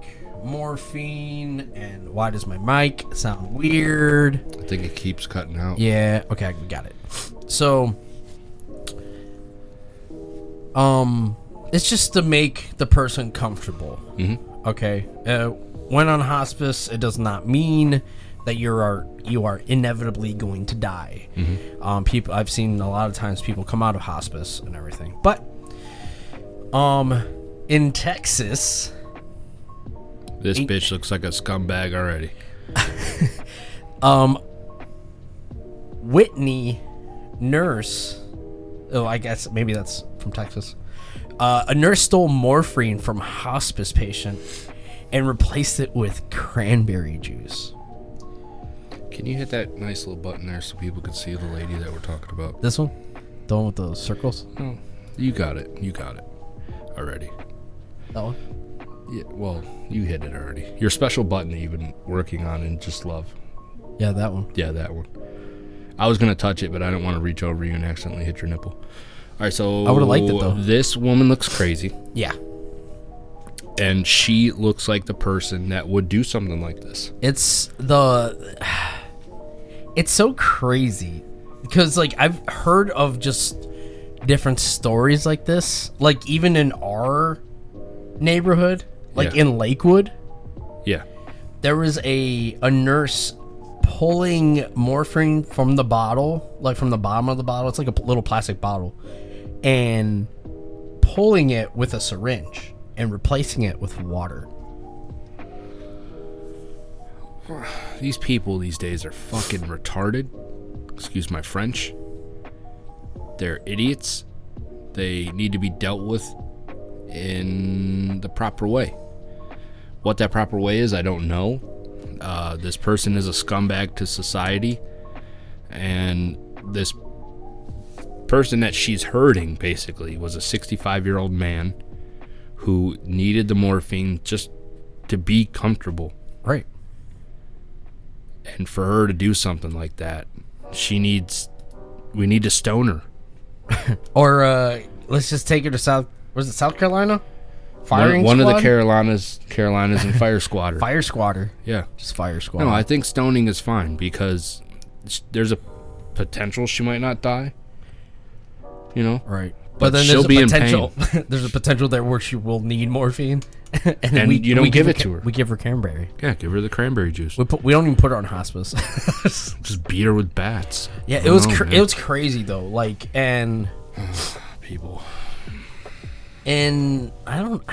morphine. And why does my mic sound weird? I think it keeps cutting out. Yeah. Okay, we got it. So, it's just to make the person comfortable. Mm-hmm. Okay. When on hospice, it does not mean that you are inevitably going to die. Mm-hmm. I've seen a lot of times people come out of hospice and everything, but in Texas, This bitch looks like a scumbag already. Whitney nurse. Oh, I guess maybe that's from Texas. A nurse stole morphine from a hospice patient and replaced it with cranberry juice. Can you hit that nice little button there so people can see the lady that we're talking about? This one? The one with those circles? Oh, you got it. You got it. Already. That one? Yeah, well, you hit it already. Your special button that you've been working on and just love. Yeah, that one. Yeah, that one. I was going to touch it, but I didn't want to reach over you and accidentally hit your nipple. All right, so... I would've liked it, though. This woman looks crazy. Yeah. And she looks like the person that would do something like this. It's so crazy because like I've heard of just different stories like this, like even in our neighborhood, like in Lakewood. Yeah. There was a nurse pulling morphine from the bottle, like from the bottom of the bottle. It's like a little plastic bottle, and pulling it with a syringe and replacing it with water. These people these days are fucking retarded. Excuse my French. They're idiots. They need to be dealt with in the proper way. What that proper way is, I don't know. This person is a scumbag to society. And this person that she's hurting, basically, was a 65-year-old man who needed the morphine just to be comfortable. Right. And for her to do something like that, we need to stone her. Or let's just take her to South Carolina? One of the Carolinas and fire squatter. Fire squatter. Yeah. Just fire squatter. No, I think stoning is fine because there's a potential she might not die. You know? Right. But then she'll be in pain. There's a potential there where she will need morphine. and you don't give it to her. We give her cranberry. Yeah, give her the cranberry juice. We don't even put her on hospice. Just beat her with bats. Yeah, it was crazy though. Like, and people. And I don't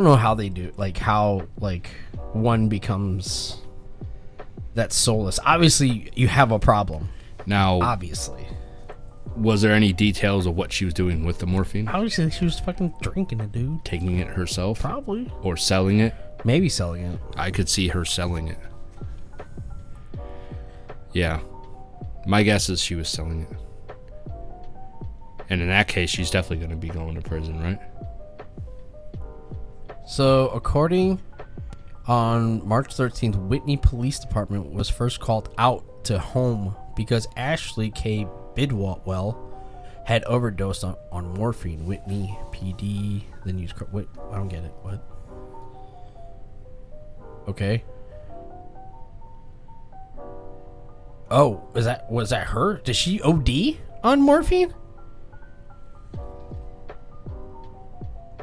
know how they do, like how like one becomes that soulless. Obviously, you have a problem. Now, obviously, was there any details of what she was doing with the morphine? Obviously, she was fucking drinking it, dude. Taking it herself? Probably. Or selling it? Maybe selling it. I could see her selling it. Yeah. My guess is she was selling it. And in that case, she's definitely going to be going to prison, right? So, according on March 13th, Whitney Police Department was first called out to home because Ashley K. Bidwell had overdosed on morphine. Whitney PD then used... Wait, I don't get it. What? Okay. Oh, was that her? Did she OD on morphine?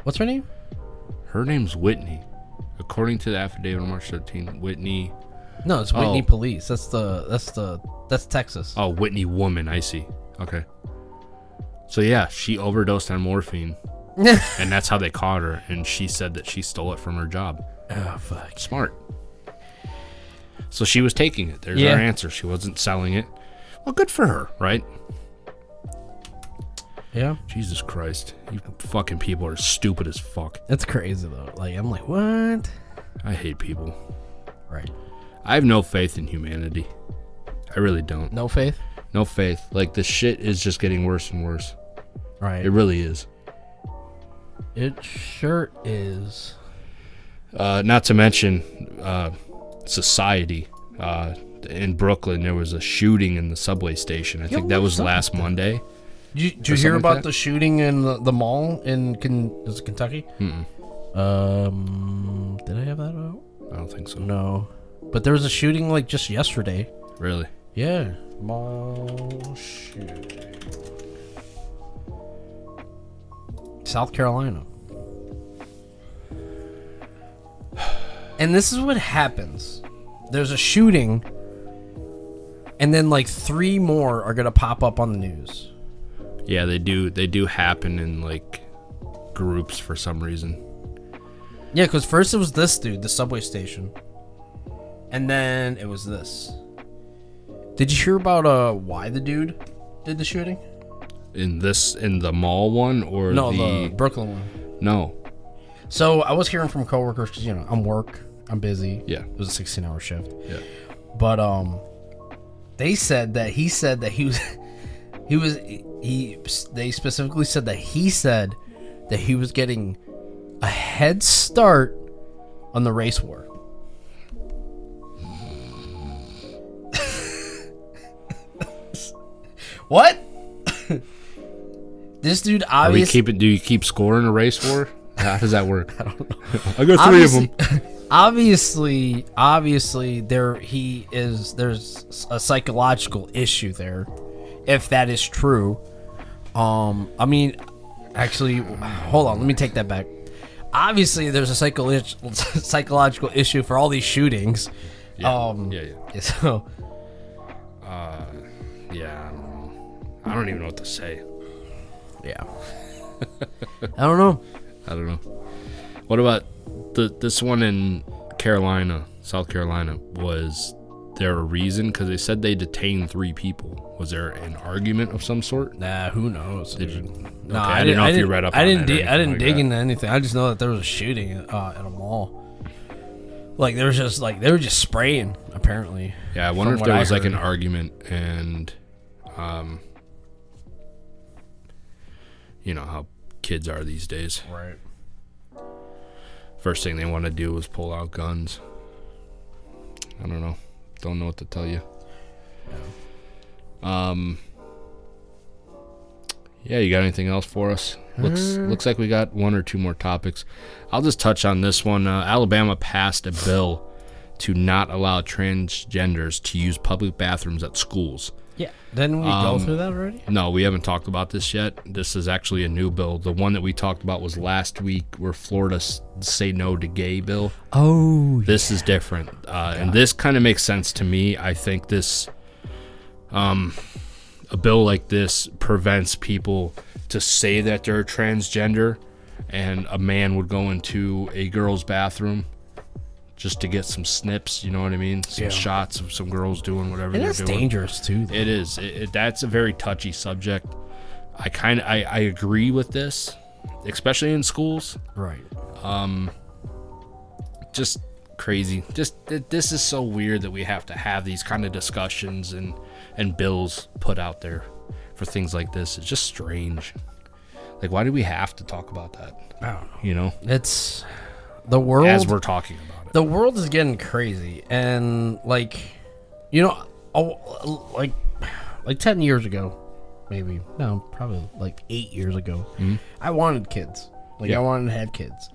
What's her name? Her name's Whitney. According to the affidavit on March 13th, Whitney... No, it's Whitney Police. That's Texas. Oh, Whitney woman. I see. Okay. So yeah, she overdosed on morphine. And that's how they caught her. And she said that she stole it from her job. Oh, fuck. Smart. So she was taking it. There's our answer. She wasn't selling it. Well, good for her, right? Yeah. Jesus Christ. You fucking people are stupid as fuck. That's crazy, though. Like, I'm like, what? I hate people. Right. I have no faith in humanity. I really don't. No faith? No faith. Like, the shit is just getting worse and worse. Right. It really is. It sure is. Not to mention society. In Brooklyn, there was a shooting in the subway station. I think that was last Monday. Did you hear about the shooting in the mall in is it Kentucky? Mm-mm. Did I have that out? I don't think so. No. But there was a shooting like just yesterday. Really? Yeah. Mall shooting. South Carolina. And this is what happens. There's a shooting, and then like 3 more are gonna pop up on the news. Yeah, they do happen in like groups for some reason. Yeah, because first it was this dude, the subway station, and then it was this. Did you hear about why the dude did the shooting? In the mall one or No, the Brooklyn one. No. So I was hearing from coworkers because I'm busy. Yeah. It was a 16-hour shift. Yeah. But they said that he they specifically said that he said that he was getting a head start on the race war. What? This dude obviously. Do you keep scoring a race war? How does that work? I don't know. I got 3 of them. Obviously, there's a psychological issue there, if that is true. I mean, actually, hold on. Let me take that back. Obviously, there's a psychological issue for all these shootings. Yeah. So. Yeah. I don't even know what to say. Yeah. I don't know. What about this one in South Carolina? Was there a reason? Because they said they detained 3 people. Was there an argument of some sort? Nah, who knows? Did you? No, I didn't know if you read up on it. I didn't dig into anything. I just know that there was a shooting at a mall. Like they were just spraying. Apparently. Yeah, I wonder if there was like an argument and, you know how kids are these days. Right. First thing they want to do is pull out guns. I don't know. Don't know what to tell you. Yeah, you got anything else for us? Looks like we got 1 or 2 more topics. I'll just touch on this one. Alabama passed a bill to not allow transgenders to use public bathrooms at schools. Yeah. Didn't we go through that already? No, we haven't talked about this yet. This is actually a new bill. The one that we talked about was last week where Florida say no to gay bill. Oh, This is different. And this kind of makes sense to me. I think this, a bill like this prevents people to say that they're transgender and a man would go into a girl's bathroom just to get some snips, you know what I mean? Some shots of some girls doing whatever they're doing. It's dangerous too, though. It is. That's a very touchy subject. I agree with this, especially in schools. Right. Just crazy. This is so weird that we have to have these kind of discussions and bills put out there for things like this. It's just strange. Like, why do we have to talk about that? I don't know. You know? It's the world. As we're talking about it. The world is getting crazy, and like 10 years ago, maybe no, probably like 8 years ago, I wanted kids. I wanted to have kids,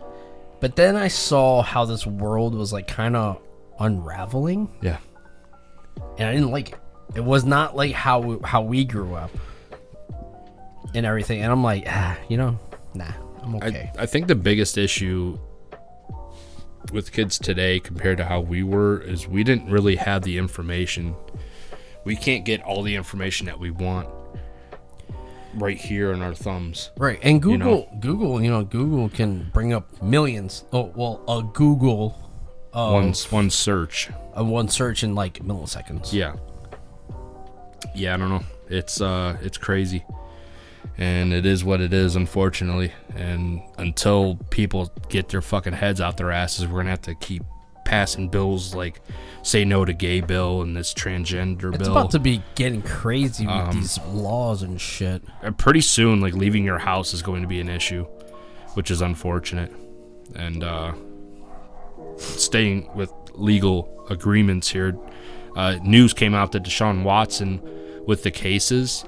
but then I saw how this world was like kind of unraveling. Yeah, and I didn't like it. It was not like how we grew up and everything. And I'm like, nah, I'm okay. I think the biggest issue with kids today compared to how we were is we didn't really have the information. We can't get all the information that we want right here in our thumbs. Right. And Google can bring up millions. Oh, well, a Google one search. One search in like milliseconds. Yeah. Yeah, I don't know. It's crazy. And it is what it is, unfortunately. And until people get their fucking heads out their asses, we're going to have to keep passing bills like say no to gay bill and this transgender bill. It's about to be getting crazy with these laws and shit. Pretty soon, like leaving your house is going to be an issue, which is unfortunate. And staying with legal agreements here, news came out that Deshaun Watson, with the cases,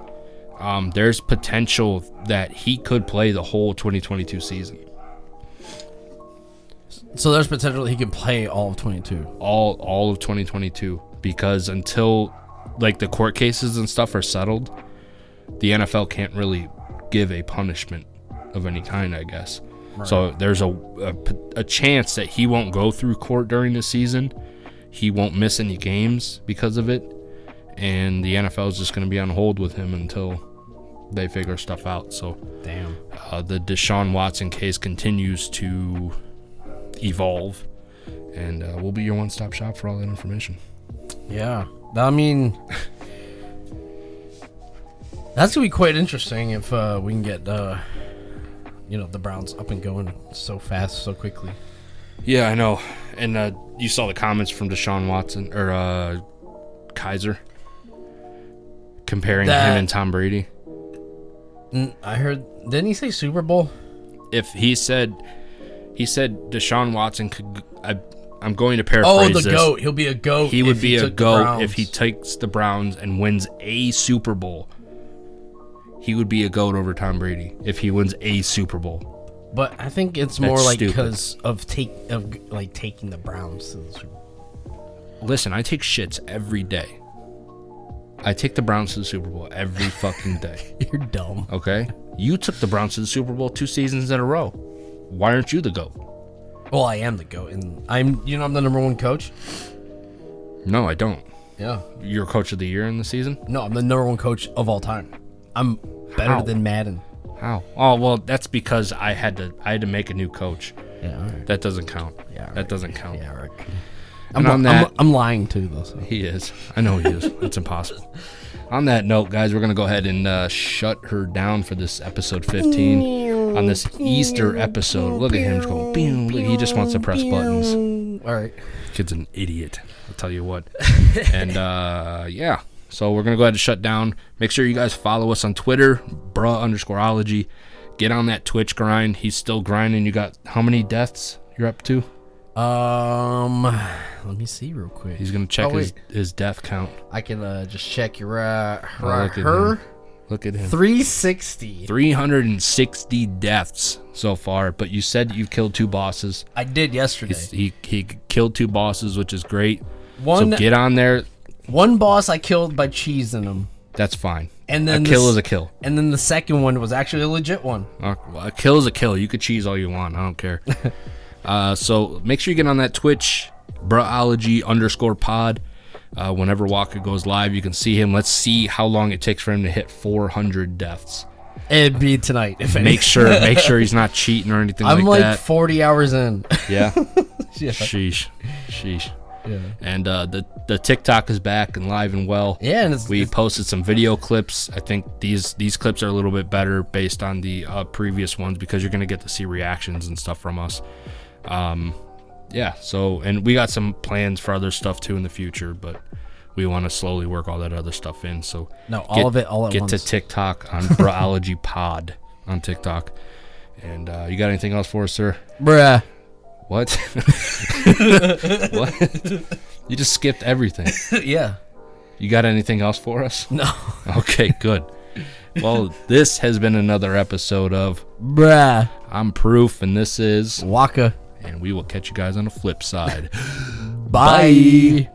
there's potential that he could play the whole 2022 season. So there's potential he can play all of 22. All of 2022, because until like the court cases and stuff are settled, the NFL can't really give a punishment of any kind, I guess. Right. So there's a chance that he won't go through court during the season. He won't miss any games because of it. And the NFL is just going to be on hold with him until they figure stuff out. So, damn. The Deshaun Watson case continues to evolve, and we'll be your one-stop shop for all that information. Yeah, I mean, That's gonna be quite interesting if we can get the Browns up and going so fast, so quickly. Yeah, I know. And you saw the comments from Deshaun Watson or Kaiser comparing him and Tom Brady. I heard. Didn't he say Super Bowl? If he said Deshaun Watson could. I'm going to paraphrase this. Oh, the GOAT. He'll be a GOAT. He would be a GOAT if he takes the Browns and wins a Super Bowl. He would be a GOAT over Tom Brady if he wins a Super Bowl. But I think it's more like because of taking the Browns to the Super Bowl. Listen, I take shits every day. I take the Browns to the Super Bowl every fucking day. You're dumb. Okay? You took the Browns to the Super Bowl 2 seasons in a row. Why aren't you the GOAT? Well, I am the GOAT, and I'm the number one coach. No, I don't. Yeah. You're coach of the year in the season? No, I'm the number one coach of all time. I'm better than Madden. How? Oh, well, that's because I had to make a new coach. Yeah, all right. That doesn't count. Yeah, right. That doesn't count. Yeah, right. I'm lying too, though. So. He is. I know he is. It's impossible. On that note, guys, we're going to go ahead and shut her down for this episode 15. On this Easter episode. Look at him just going, boom. Look, he just wants to press buttons. All right. Kid's an idiot. I'll tell you what. And, yeah. So we're going to go ahead and shut down. Make sure you guys follow us on Twitter, bruh_ology. Get on that Twitch grind. He's still grinding. You got how many deaths you're up to? Let me see real quick. He's going to check his death count. I can just check your Look at him. 360. 360 deaths so far, but you said you killed 2 bosses. I did yesterday. He killed 2 bosses, which is great. So get on there. One boss I killed by cheesing him. That's fine. And then a kill is a kill. And then the second one was actually a legit one. Well, a kill is a kill. You could cheese all you want. I don't care. So make sure you get on that Twitch, bruhology_pod. Whenever Walker goes live, you can see him. Let's see how long it takes for him to hit 400 deaths. It'd be tonight. If make sure he's not cheating or anything like that. I'm like 40 hours in. Yeah. Yeah. Sheesh. Yeah. And the TikTok is back and live and well. Yeah, and we posted some video clips. I think these clips are a little bit better based on the previous ones because you're gonna get to see reactions and stuff from us. Yeah. So, and we got some plans for other stuff too in the future, but we want to slowly work all that other stuff in. So all of it all at once. Get to TikTok on Bruhology Pod on TikTok. And you got anything else for us, sir? Bruh. What? What? You just skipped everything. Yeah. You got anything else for us? No. Okay, good. Well, this has been another episode of Bruh. I'm Proof, and this is Waka. And we will catch you guys on the flip side. Bye.